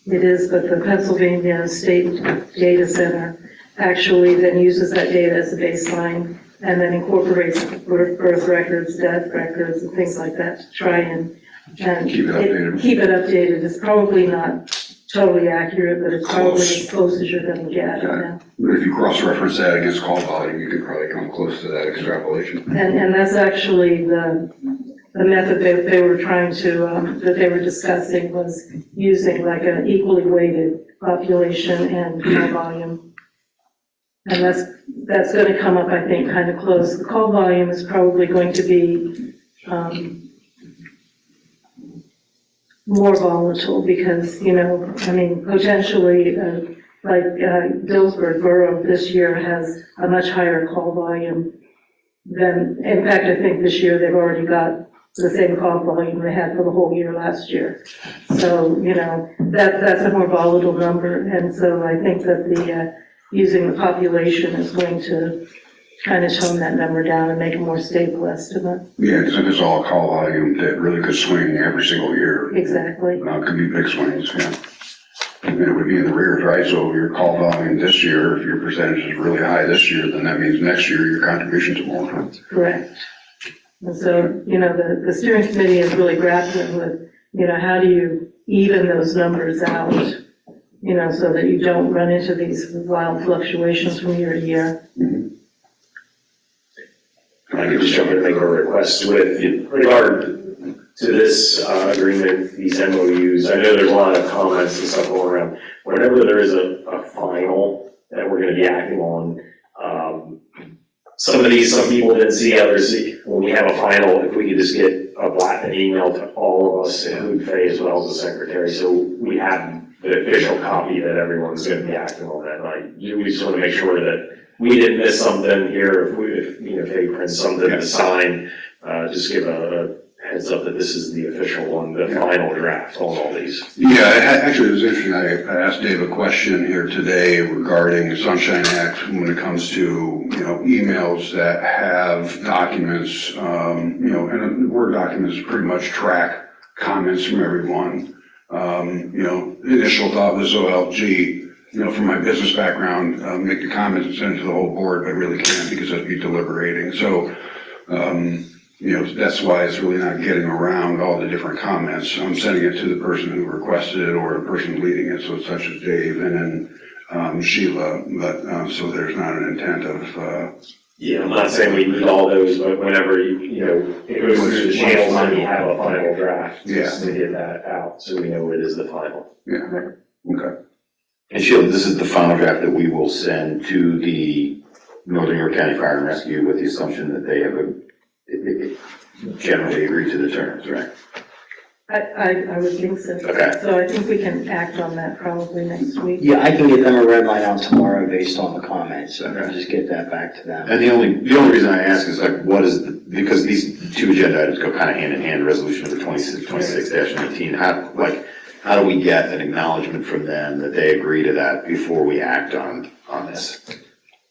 Speaker 10: It is, but the Pennsylvania State Data Center actually then uses that data as a baseline and then incorporates birth records, death records, and things like that to try and
Speaker 4: Keep it updated.
Speaker 10: Keep it updated. It's probably not totally accurate, but it's probably as close as you're gonna get, you know?
Speaker 4: But if you cross-reference that against call volume, you could probably come close to that extrapolation.
Speaker 10: And that's actually the method they were trying to, that they were discussing was using like an equally weighted population and call volume. And that's gonna come up, I think, kind of close. The call volume is probably going to be, more volatile because, you know, I mean, potentially, like Dillsburg Borough this year has a much higher call volume than, in fact, I think this year they've already got the same call volume they had for the whole year last year. So, you know, that's a more volatile number. And so I think that the, using the population is going to kind of tone that number down and make a more stable estimate.
Speaker 4: Yeah, because if it's all call volume, that really could swing every single year.
Speaker 10: Exactly.
Speaker 4: It could be big swings, yeah. And it would be in the rears, right? So if your call volume this year, if your percentage is really high this year, then that means next year your contributions are more.
Speaker 10: Correct. And so, you know, the steering committee is really grappling with, you know, how do you even those numbers out, you know, so that you don't run into these wild fluctuations from year to year.
Speaker 3: I could just jump in and make a request with regard to this agreement, these MOUs. I know there's a lot of comments and stuff going around. Whenever there is a final that we're gonna be acting on, some people didn't see, others see. When we have a final, if we could just get an email to all of us, including Faye as well as the secretary, so we have the official copy that everyone's gonna be acting on that night. We just wanna make sure that we didn't miss something here, if you know, Faye prints something to sign, just give a heads up that this is the official one, the final draft on all these.
Speaker 4: Yeah, actually, it was interesting. I asked Dave a question here today regarding the Sunshine Act when it comes to, you know, emails that have documents, you know, and Word documents pretty much track comments from everyone. You know, the initial thought was, oh, well, gee, you know, from my business background, make the comments and send it to the whole board, but I really can't because I'd be deliberating. So, you know, that's why it's really not getting around all the different comments. I'm sending it to the person who requested it or the person leading it, so it's such as Dave and then Sheila, but so there's not an intent of.
Speaker 3: Yeah, I'm not saying we need all those, but whenever you know, it goes through the channels and you have a final draft, just to get that out so we know it is the final.
Speaker 4: Yeah, okay.
Speaker 2: And Sheila, this is the final draft that we will send to the Northern York County Fire and Rescue with the assumption that they have generally agreed to the terms, right?
Speaker 10: I would think so.
Speaker 2: Okay.
Speaker 10: So I think we can act on that probably next week.
Speaker 6: Yeah, I can get them a red line out tomorrow based on the comments, and just get that back to them.
Speaker 2: And the only reason I ask is like, what is because these two agenda items go kind of hand in hand, resolution number 26-19, how do we get an acknowledgement from them that they agree to that before we act on this?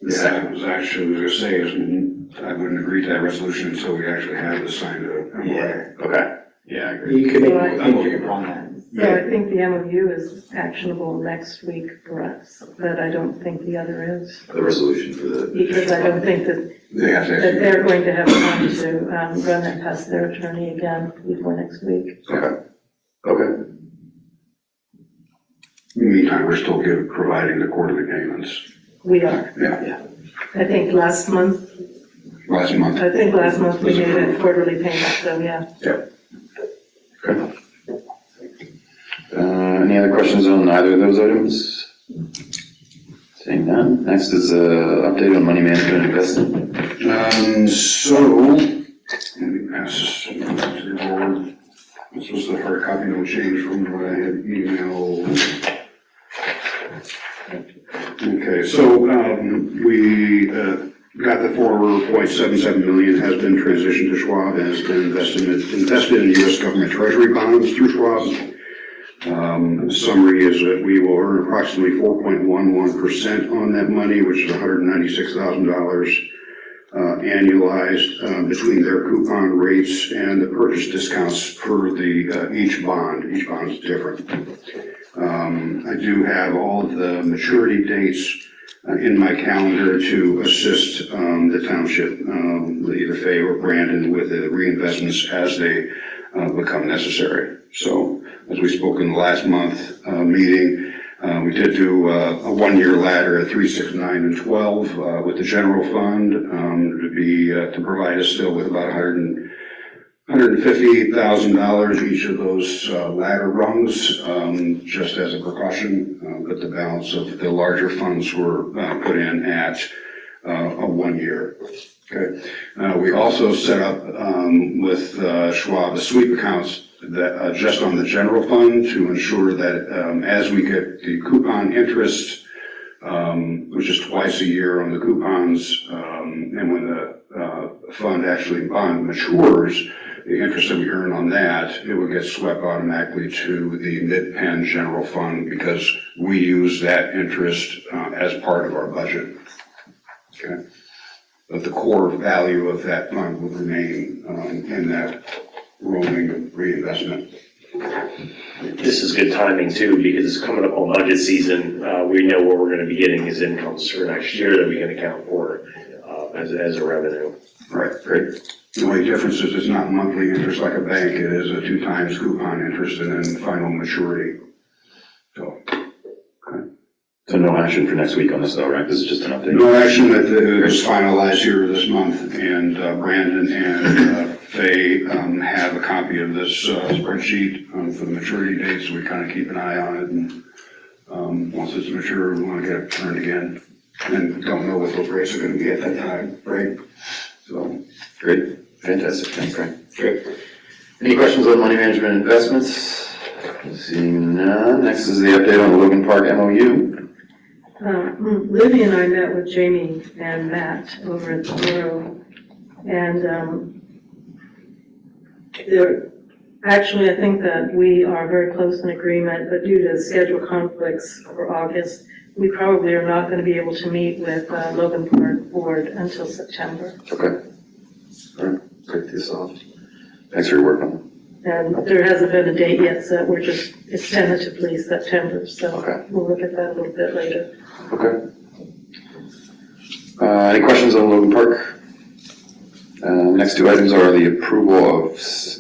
Speaker 4: Yeah, I was actually gonna say, I wouldn't agree to that resolution until we actually have the signed MOA.
Speaker 2: Yeah, okay, yeah, I agree.
Speaker 6: You could make
Speaker 10: Right.
Speaker 6: a motion upon that.
Speaker 10: So I think the MOU is actionable next week for us, but I don't think the other is.
Speaker 2: The resolution for the.
Speaker 10: Because I don't think that
Speaker 4: They have to.
Speaker 10: they're going to have time to run that past their attorney again before next week.
Speaker 2: Okay, okay.
Speaker 4: In the meantime, we're still providing the quarterly payments.
Speaker 10: We are.
Speaker 4: Yeah,
Speaker 10: I think last month we made a quarterly payment, so yeah.
Speaker 2: Okay. Any other questions on either of those items? Seeing none. Next is update on money management and investment.
Speaker 4: So, let me pass this to the board. This was the hard copy, no change from what I had emailed. Okay, so we got the 4.77 million has been transitioned to Schwab and has been invested in U.S. government treasury bonds through Schwab. The summary is that we will earn approximately 4.11% on that money, which is $196,000 annualized between their coupon rates and the purchase discounts for each bond. Each bond is different. I do have all of the maturity dates in my calendar to assist the township, either Faye or Brandon, with the reinvestments as they become necessary. So as we spoke in the last month meeting. We did do a one-year ladder at 3, 6, 9, and 12 with the general fund to provide us still with about $150,000 each of those ladder rungs, just as a precaution. But the balance of the larger funds were put in at a 1 year. Okay. We also set up with Schwab the sweep accounts that just on the general fund to ensure that as we get the coupon interest, which is twice a year on the coupons, and when the fund actually bond matures, the interest that we earn on that, it would get swept automatically to the mid-pen general fund because we use that interest as part of our budget. Okay. But the core value of that fund will remain in that rolling reinvestment.
Speaker 3: This is good timing too, because it's coming up on budget season. We know what we're gonna be getting as incomes for next year that we can account for as a revenue.
Speaker 4: Right, great. The only difference is it's not monthly interest like a bank. It is a 2 times coupon interest and then final maturity. So.
Speaker 2: So no action for next week on this though, right? This is just an update.
Speaker 4: No action. It was finalized here this month, and Brandon and Faye have a copy of this spreadsheet for the maturity date, so we kind of keep an eye on it. And once it's mature, we want to get it turned again, and don't know what those rates are going to be at that time, right? So
Speaker 2: Great, fantastic, thanks, Frank. Great. Any questions on money management investments? Seeing none, next is the update on the Logan Park MOU.
Speaker 10: Libby and I met with Jamie and Matt over at the Borough, and actually I think that we are very close in agreement, but due to schedule conflicts for August, we probably are not going to be able to meet with Logan Park Board until September.
Speaker 2: Okay. All right, great to see you. Thanks for your work on it.
Speaker 10: And there hasn't been a date yet, so it's tentatively September, so
Speaker 2: Okay.
Speaker 10: we'll look at that a little bit later.
Speaker 2: Okay. Any questions on Logan Park? Next two items are the approval of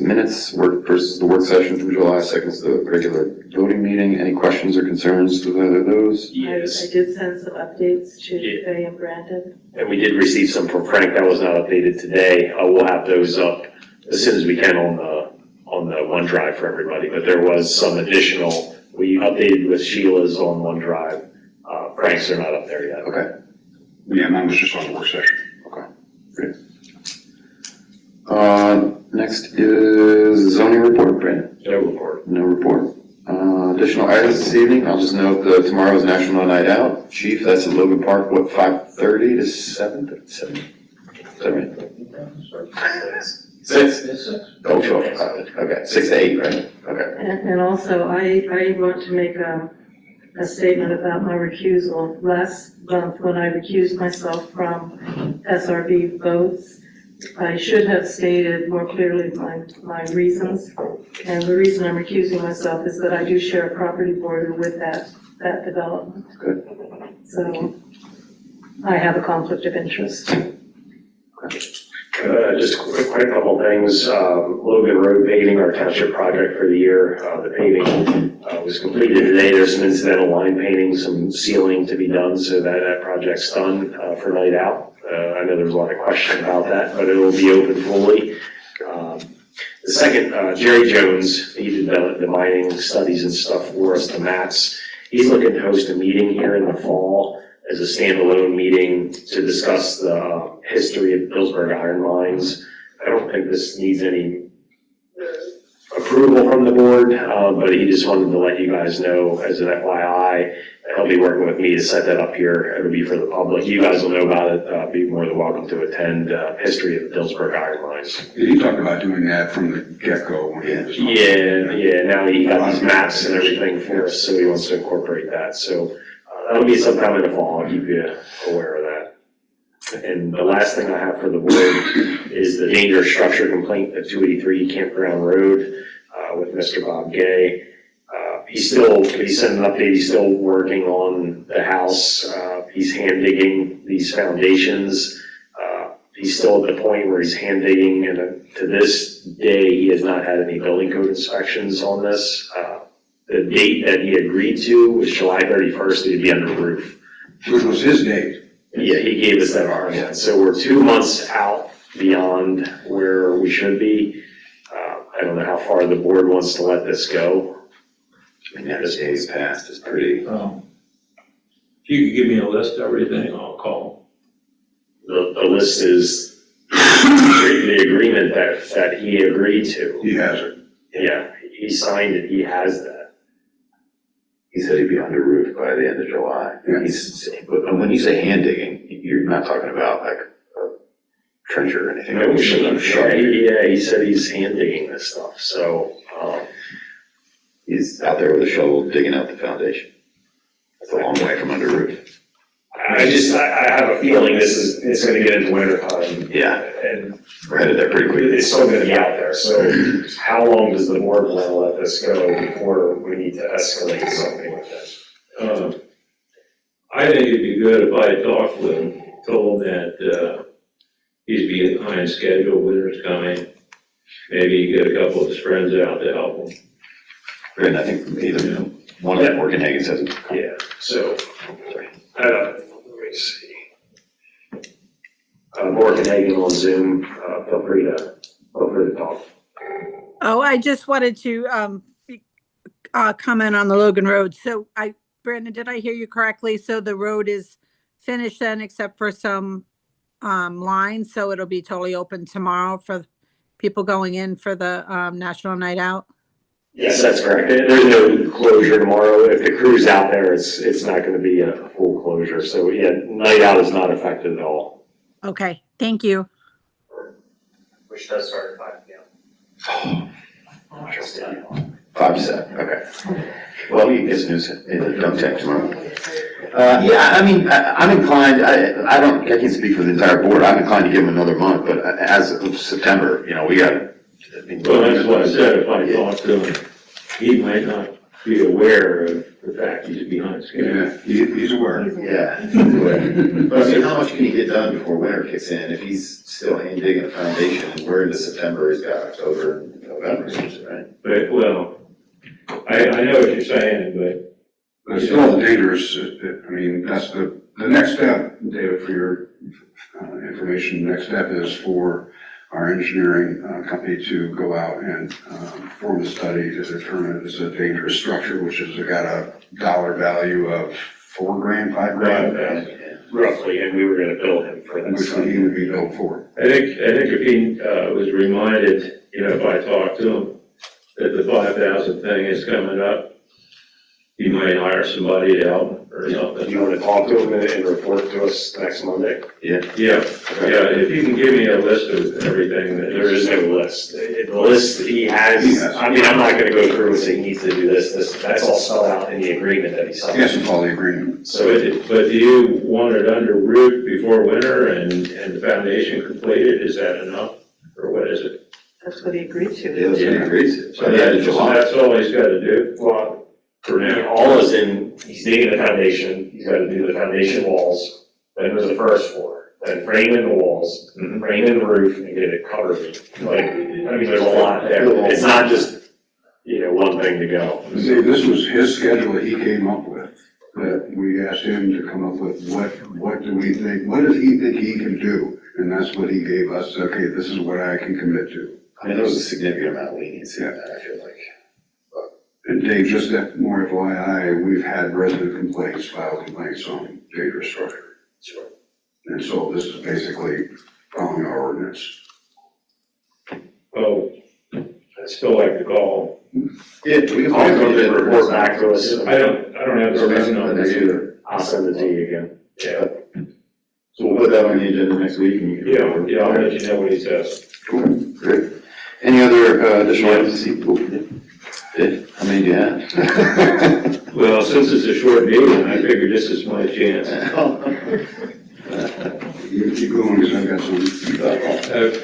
Speaker 2: minutes versus the work session from July 2nd, the regular voting meeting. Any questions or concerns with either of those?
Speaker 3: Yes.
Speaker 10: I did send some updates to
Speaker 3: Yeah.
Speaker 10: Faye and Brandon.
Speaker 3: And we did receive some from Frank that was not updated today. We'll have those up as soon as we can on the OneDrive for everybody, but there was some additional, we updated with Sheila's on OneDrive. Frank's are not up there yet.
Speaker 2: Okay.
Speaker 4: yeah, mine was just on the work session.
Speaker 2: Okay, great. Next is zoning report, Brandon.
Speaker 3: No report.
Speaker 2: No report. Additional items this evening, I'll just note that tomorrow's National Night Out. Chief, that's at Logan Park, what, 5:30 to 7? 7? Is that right? 6? Oh, sure, okay, 6 to 8, right? Okay.
Speaker 10: And also, I want to make a statement about my recusal. Last month, when I recused myself from SRB votes, I should have stated more clearly my reasons. And the reason I'm recusing myself is that I do share a property border with that development.
Speaker 2: Good.
Speaker 10: So I have a conflict of interest.
Speaker 3: Just quite a couple things. Logan Road paving, our township project for the year. The paving was completed today. There's some incidental line painting, some sealing to be done, so that project's done for Night Out. I know there's a lot of question about that, but it will be open fully. The second, Jerry Jones, he did the mining studies and stuff for us, the maps. He's looking to host a meeting here in the fall as a standalone meeting to discuss the history of Pillsbury iron mines. I don't think this needs any approval from the board, but he just wanted to let you guys know as an FYI. He'll be working with me to set that up here. It'll be for the public. You guys will know about it. Be more than welcome to attend. History of the Pillsbury iron mines.
Speaker 4: He talked about doing that from the get-go. When he was
Speaker 3: Yeah. Now he got these maps and everything for us, so he wants to incorporate that. So that'll be sometime in the fall. I'll keep you aware of that. And the last thing I have for the board is the dangerous structure complaint at 283 Campground Road with Mr. Bob Gay. He sent an update, he's still working on the house. He's hand digging these foundations. He's still at the point where he's hand digging, and to this day, he has not had any building code inspections on this. The date that he agreed to was July 31st, he'd be under roof.
Speaker 4: Which was his date.
Speaker 3: Yeah, he gave us that argument. So we're 2 months out beyond where we should be. I don't know how far the board wants to let this go.
Speaker 2: I mean, this days past is pretty,
Speaker 1: If you could give me a list of everything, I'll call.
Speaker 3: The list is the agreement that he agreed to.
Speaker 4: He has it.
Speaker 3: Yeah, he signed it, he has that.
Speaker 2: he said he'd be under roof by the end of July.
Speaker 4: Yeah.
Speaker 2: But when you say hand digging, you're not talking about like a trencher or anything.
Speaker 3: No, he said he's hand digging this stuff, so,
Speaker 2: He's out there with a shovel digging out the foundation. That's a long way from under roof.
Speaker 3: I have a feeling it's gonna get into winter time.
Speaker 2: Yeah,
Speaker 3: And
Speaker 2: we're headed there pretty quickly.
Speaker 3: it's still gonna be out there, so how long does the board want to let this go before we need to escalate something with this?
Speaker 1: I think it'd be good if I talked with him, told him that, he's behind schedule, winter's coming. Maybe you get a couple of his friends out to help him.
Speaker 2: And I think either one of them or Hagen says it.
Speaker 3: Yeah, so, let me see. Morgan Hagan on Zoom, feel free to talk.
Speaker 11: Oh, I just wanted to comment on the Logan Road. So Brandon, did I hear you correctly? So the road is finished then, except for some lines, so it'll be totally open tomorrow for people going in for the National Night Out?
Speaker 3: Yes, that's correct. There's no closure tomorrow. If the crew's out there, it's not gonna be a full closure. So yeah, night out is not affected at all.
Speaker 11: Okay, thank you.
Speaker 8: Which does start at 5 p.m.
Speaker 2: 5 to 7, okay. Well, you get some news in the dump tank tomorrow. Yeah, I mean, I'm inclined, I can't speak for the entire board, I'm inclined to give him another month, but as of September, we gotta.
Speaker 1: Well, that's what I said, if I talked to him, he might not be aware of the fact he's behind schedule.
Speaker 4: Yeah, he's aware.
Speaker 2: Yeah. But I mean, how much can he get done before winter kicks in? If he's still hand digging a foundation and we're into September, he's got October and November, right?
Speaker 1: But, well, I know what you're saying, but
Speaker 4: But it's still dangerous. I mean, that's the next step, David, for your information. The next step is for our engineering company to go out and form a study to determine if it's a dangerous structure, which has got a dollar value of $4,000, $5,000.
Speaker 3: Roughly, and we were gonna bill him for that.
Speaker 4: Which he would be billed for.
Speaker 1: I think if he was reminded, if I talked to him, that the 5,000 thing is coming up, he might hire somebody to help him or something.
Speaker 3: Do you wanna talk to him and report to us next Monday?
Speaker 1: Yeah, if you can give me a list of everything that.
Speaker 3: There is no list. The list he has, I mean, I'm not gonna go through and say he needs to do this, that's all spelled out in the agreement that he signed.
Speaker 4: Yes, it's all the agreement.
Speaker 3: So
Speaker 1: But do you want it under roof before winter and the foundation completed, is that enough, or what is it?
Speaker 10: That's what he agreed to.
Speaker 2: Yeah, that's what he agrees.
Speaker 1: So that's all he's gotta do
Speaker 3: well,
Speaker 1: for now?
Speaker 3: all is in, he's digging the foundation, he's gotta do the foundation walls, then there's the first floor, then frame in the walls, frame in the roof, and get it covered. Like, I mean, there's a lot there. It's not just, one thing to go.
Speaker 4: See, this was his schedule that he came up with, that we asked him to come up with, what do we think, what does he think he can do? And that's what he gave us, okay, this is what I can commit to.
Speaker 2: I mean, there was a significant amount of leniency in that, I feel like.
Speaker 4: And Dave, just that more FYI, we've had resident filed complaints on dangerous structure.
Speaker 3: Sure.
Speaker 4: And so this is basically following our ordinance.
Speaker 1: Oh, I'd still like to call.
Speaker 2: Yeah, we can
Speaker 3: I'll go and report back to us.
Speaker 1: I don't have the right number either.
Speaker 3: I'll send it to you again.
Speaker 1: Yeah,
Speaker 2: So we'll put that on the agenda next week and you can.
Speaker 1: yeah, I'll let you know what he says.
Speaker 2: Cool, great. Any other additional items to see? Cool. Dave, how many do you have?
Speaker 1: Well, since it's a short meeting, I figured this is my chance.
Speaker 4: You keep going, because I've got some.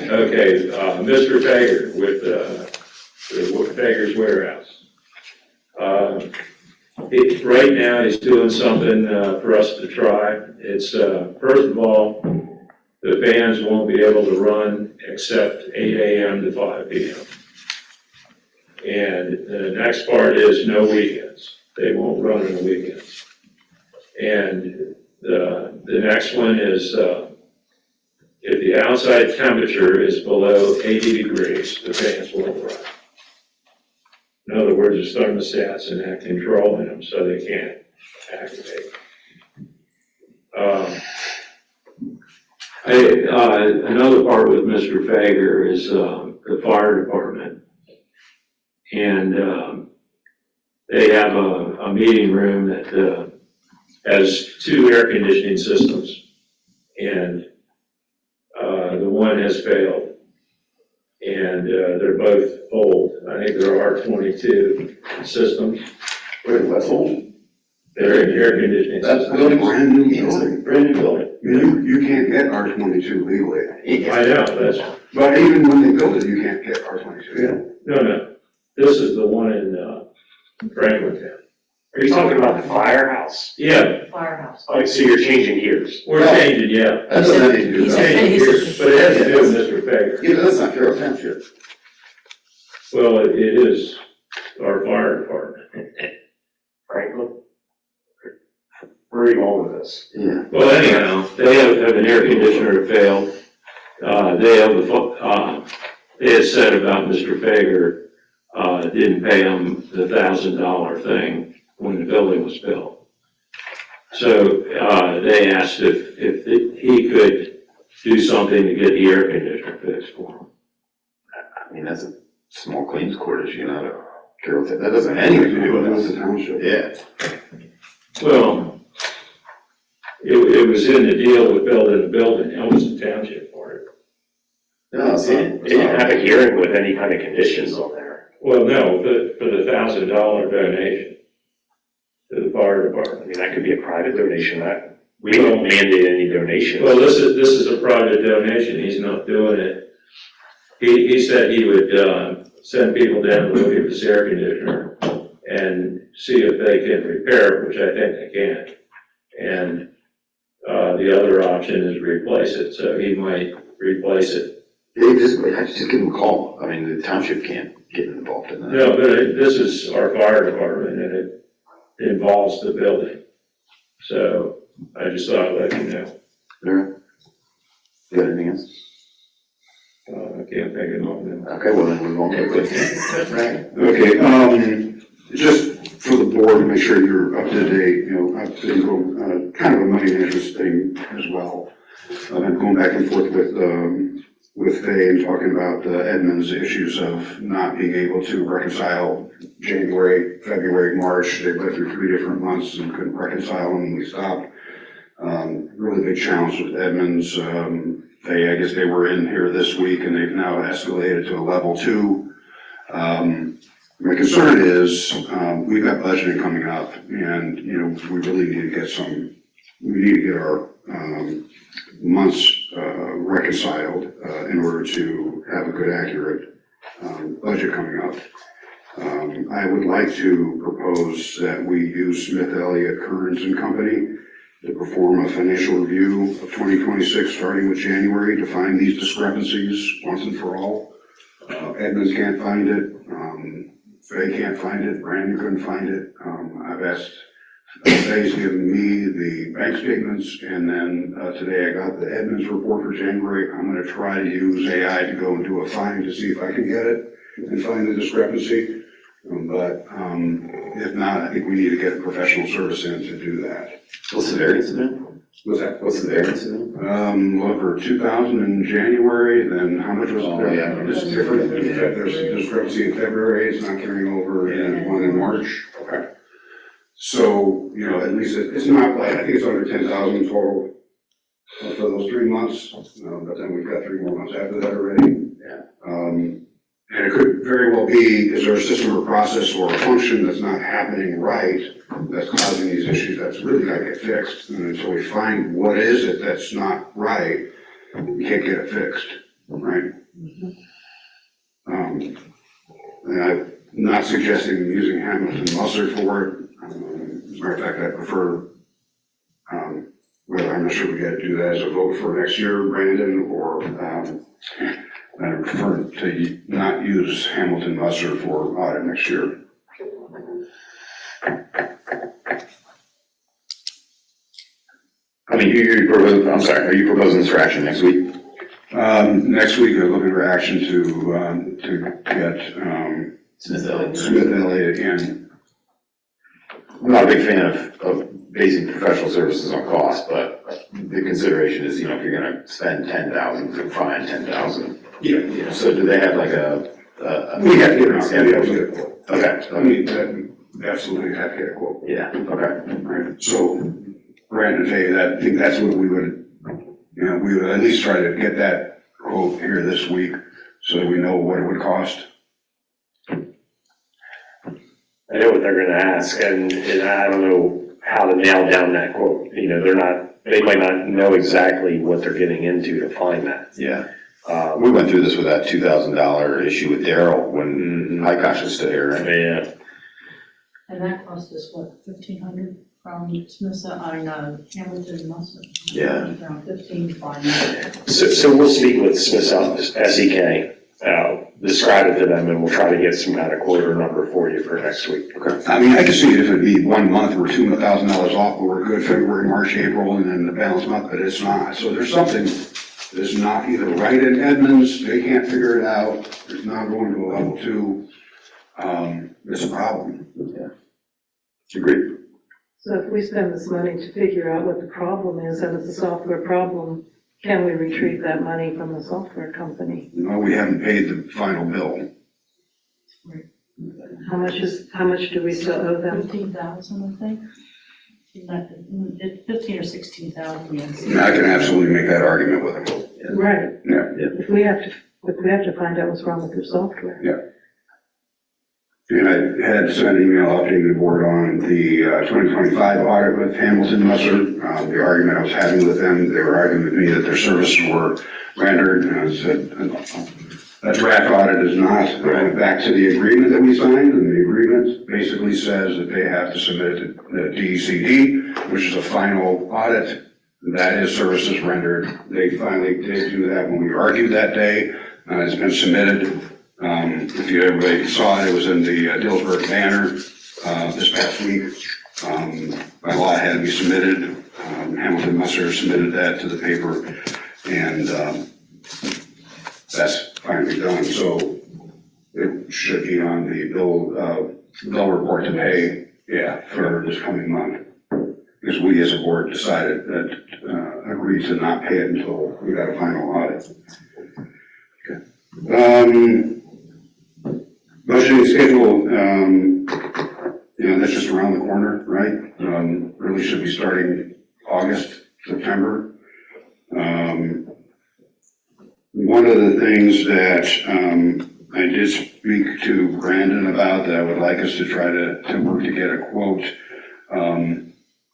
Speaker 1: Okay, Mr. Fager with the Fager's Warehouse. Right now, he's doing something for us to try. It's, first of all, the fans won't be able to run except 8 AM to 5 PM. And the next part is no weekends. They won't run on the weekends. And the next one is, if the outside temperature is below 80 degrees, the fans won't run. In other words, there's thermostats and that controlling them so they can't activate. Another part with Mr. Fager is the fire department. And they have a meeting room that has 2 air conditioning systems. And the one has failed. And they're both old. I think they're R22 systems.
Speaker 2: Wait, that's old.
Speaker 1: They're air conditioning
Speaker 2: That's
Speaker 1: systems.
Speaker 2: building.
Speaker 4: Brand new building.
Speaker 1: Brand new building.
Speaker 4: You can't get R22 legally.
Speaker 1: I know, that's,
Speaker 4: But even when they build it, you can't get R22.
Speaker 1: no. This is the one in Franklin Town.
Speaker 3: Are you talking about the firehouse?
Speaker 1: Yeah,
Speaker 5: Firehouse.
Speaker 3: Oh, so you're changing gears?
Speaker 1: we're changing, yeah.
Speaker 2: That doesn't have anything to do with that.
Speaker 1: Changing gears, but it has to do with Mr. Fager.
Speaker 2: Yeah, that's not Carroll Township.
Speaker 1: Well, it is our fire department.
Speaker 3: Franklin? Where are you going with this?
Speaker 2: Yeah.
Speaker 1: Well, anyhow, they have an air conditioner that failed. They have they had said about Mr. Fager, didn't pay them the $1,000 thing when the building was built. So, they asked if he could do something to get the air conditioner fixed for him.
Speaker 2: I mean, that's a small claims court issue, not a Carroll, that doesn't have anything to do with
Speaker 4: It's
Speaker 2: us.
Speaker 4: the township.
Speaker 2: Yeah.
Speaker 1: Well, it was in the deal with building the building, that was the township part.
Speaker 2: No, it's
Speaker 3: They
Speaker 2: not.
Speaker 3: didn't have a hearing with any kind of conditions on there.
Speaker 1: Well, no, but for the $1,000 donation to the fire
Speaker 3: I
Speaker 1: department.
Speaker 3: mean, that could be a private donation, we don't mandate any donations.
Speaker 1: Well, this is a private donation, he's not doing it. He said he would, send people down to look at this air conditioner and see if they can repair it, which I think they can. And, the other option is replace it, so he might replace it.
Speaker 2: Yeah, just give them a call. I mean, the township can't get involved in that.
Speaker 1: No, but this is our fire department and it involves the building. So I just thought I'd let you know.
Speaker 2: All right. You got anything else?
Speaker 1: I can't think of nothing.
Speaker 2: Okay, well then we won't go good. Right.
Speaker 4: Okay, just for the board to make sure you're up to date, I've been kind of a money management thing as well. I've been going back and forth with Faye and talking about Edmund's issues of not being able to reconcile January, February, March. They went through 3 different months and couldn't reconcile them, and we stopped. Really big challenge with Edmunds. I guess they were in here this week and they've now escalated to a level 2. My concern is, we've got budgeting coming up and, we really need to get our months reconciled in order to have a good, accurate budget coming up. I would like to propose that we use Smith Elliott, Kearns and Company to perform a financial review of 2026, starting with January, to find these discrepancies once and for all. Edmonds can't find it, Faye can't find it, Brandon couldn't find it. I've asked, Faye's given me the bank statements, and then today I got the Edmonds report for January. I'm gonna try to use AI to go and do a find to see if I can get it and find the discrepancy. But if not, I think we need to get a professional service in to do that.
Speaker 2: What's the variance amount?
Speaker 4: What's that?
Speaker 2: What's the variance amount?
Speaker 4: Over 2,000 in January, then how much was it?
Speaker 2: Oh, yeah.
Speaker 4: It's different. There's a discrepancy in February, it's not carrying over, and one in March. Okay. So, at least it's not like, I think it's under 10,000 total for those 3 months, but then we've got 3 more months after that already.
Speaker 2: Yeah.
Speaker 4: And it could very well be, is there a system or process or a function that's not happening right that's causing these issues that's really got to get fixed? And until we find what is it that's not right, we can't get it fixed, right? And I'm not suggesting using Hamilton Musser for it. As a matter of fact, I prefer well, I'm not sure we gotta do that as a vote for next year, Brandon, or, I prefer to not use Hamilton Musser for audit next year.
Speaker 2: I mean, I'm sorry, are you proposing this for action next week?
Speaker 4: Next week, we're looking for action to get,
Speaker 2: Smith Elliott.
Speaker 4: Smith Elliott in.
Speaker 2: I'm not a big fan of basing professional services on cost, but the consideration is, if you're gonna spend 10,000, fine 10,000.
Speaker 4: Yeah.
Speaker 2: So do they have like
Speaker 4: We have to get a quote.
Speaker 2: Okay.
Speaker 4: I mean, absolutely have to get a quote.
Speaker 2: Yeah, okay.
Speaker 4: Right, so Brandon, I think that's what we would, we would at least try to get that quote here this week so that we know what it would cost.
Speaker 3: I know what they're gonna ask, and I don't know how to nail down that quote. They might not know exactly what they're getting into to find that.
Speaker 2: Yeah. We went through this with that $2,000 issue with Daryl when Highcosh was still here, right?
Speaker 3: Yeah.
Speaker 12: And that cost us, what, 1,500 from Smith, Hamilton Musser?
Speaker 2: Yeah.
Speaker 12: Around 1,500.
Speaker 3: So we'll speak with Smith SEK, describe it to them, and we'll try to get some kind of quote or number for you for next week.
Speaker 4: Okay. I mean, I could see it if it'd be 1 month, we're $2,000 off, but we're good February, March, April, and then the balance month, but it's not. So there's something that's not either right in Edmonds, they can't figure it out, it's not going to a level 2. It's a problem.
Speaker 2: Yeah. Agreed.
Speaker 10: So if we spend this money to figure out what the problem is, and it's a software problem, can we retrieve that money from the software company?
Speaker 4: No, we haven't paid the final bill.
Speaker 10: How much do we still owe them?
Speaker 12: 15,000, I think. It's 15 or 16,000, yes.
Speaker 4: And I can absolutely make that argument with them.
Speaker 10: Right.
Speaker 4: Yeah.
Speaker 10: If we have to find out what's wrong with your software.
Speaker 4: Yeah. And I had sent an email updating the board on the 2025 audit with Hamilton Musser. The argument I was having with them, they were arguing with me that their services were rendered, and I said, a draft audit is not. I went back to the agreement that we signed, and the agreement basically says that they have to submit it to the DECD, which is a final audit. That is services rendered. They finally did do that when we argued that day. It's been submitted. If everybody saw it, it was in the Dillsburg Banner this past week. By law, it had to be submitted. Hamilton Musser submitted that to the paper, and that's finally done. So it should be on the bill report to pay, for this coming month. Because we as a board decided that, agreed to not pay it until we got a final audit. Okay. Budgeting schedule, that's just around the corner, right? Really should be starting August, September. One of the things that I did speak to Brandon about that I would like us to try to work to get a quote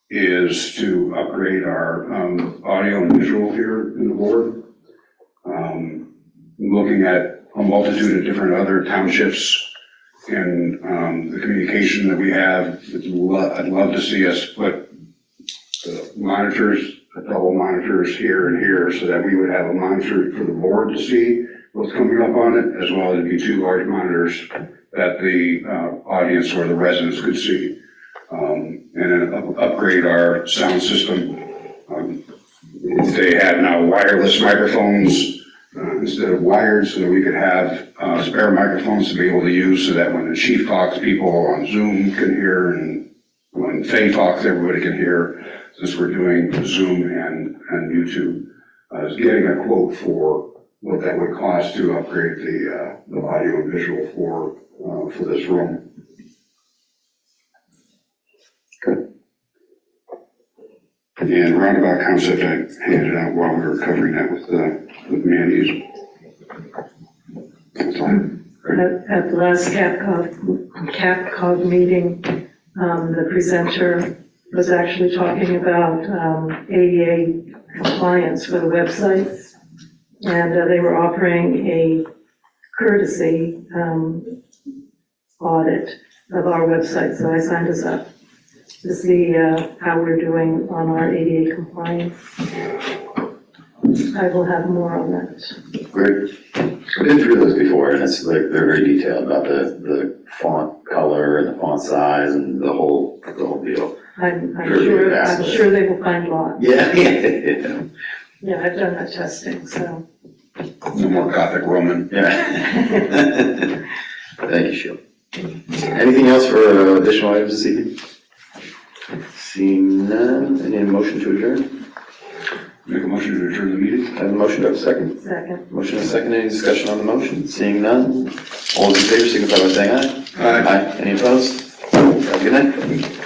Speaker 4: is to upgrade our audio and visual here in the board. Looking at a multitude of different other townships and the communication that we have, I'd love to see us put monitors, double monitors here and here, so that we would have a monitor for the board to see what's coming up on it, as well as be 2 large monitors that the audience or the residents could see. And then upgrade our sound system. They have now wireless microphones instead of wired, so that we could have spare microphones to be able to use, so that when the chief talks, people on Zoom can hear, and when Faye talks, everybody can hear, since we're doing Zoom and YouTube. I was getting a quote for what that would cost to upgrade the audio and visual for this room. And roundabout concept I handed out while we were covering that with Mandy's. That's all.
Speaker 10: At the last CAPCOG meeting, the presenter was actually talking about ADA compliance for the websites. And they were offering a courtesy audit of our website, so I signed us up. to see how we're doing on our ADA compliance. I will have more on that.
Speaker 2: Great. I've been through those before, and it's like, they're very detailed about the font color and the font size and the whole deal.
Speaker 10: I'm
Speaker 2: Sure, absolutely.
Speaker 10: sure they will find lots.
Speaker 2: Yeah, yeah,
Speaker 10: Yeah, I've done that testing, so.
Speaker 4: No more Gothic Roman.
Speaker 2: yeah. Thank you, Sheila. Anything else for additional items this evening? Seeing none, any motion to adjourn?
Speaker 4: Make a motion to adjourn the meeting?
Speaker 2: Have a motion, do I have a second?
Speaker 10: Second.
Speaker 2: Motion and second, any discussion on the motion? Seeing none, all those in favor signify by saying aye.
Speaker 4: Aye.
Speaker 2: Any opposed? Have a good night.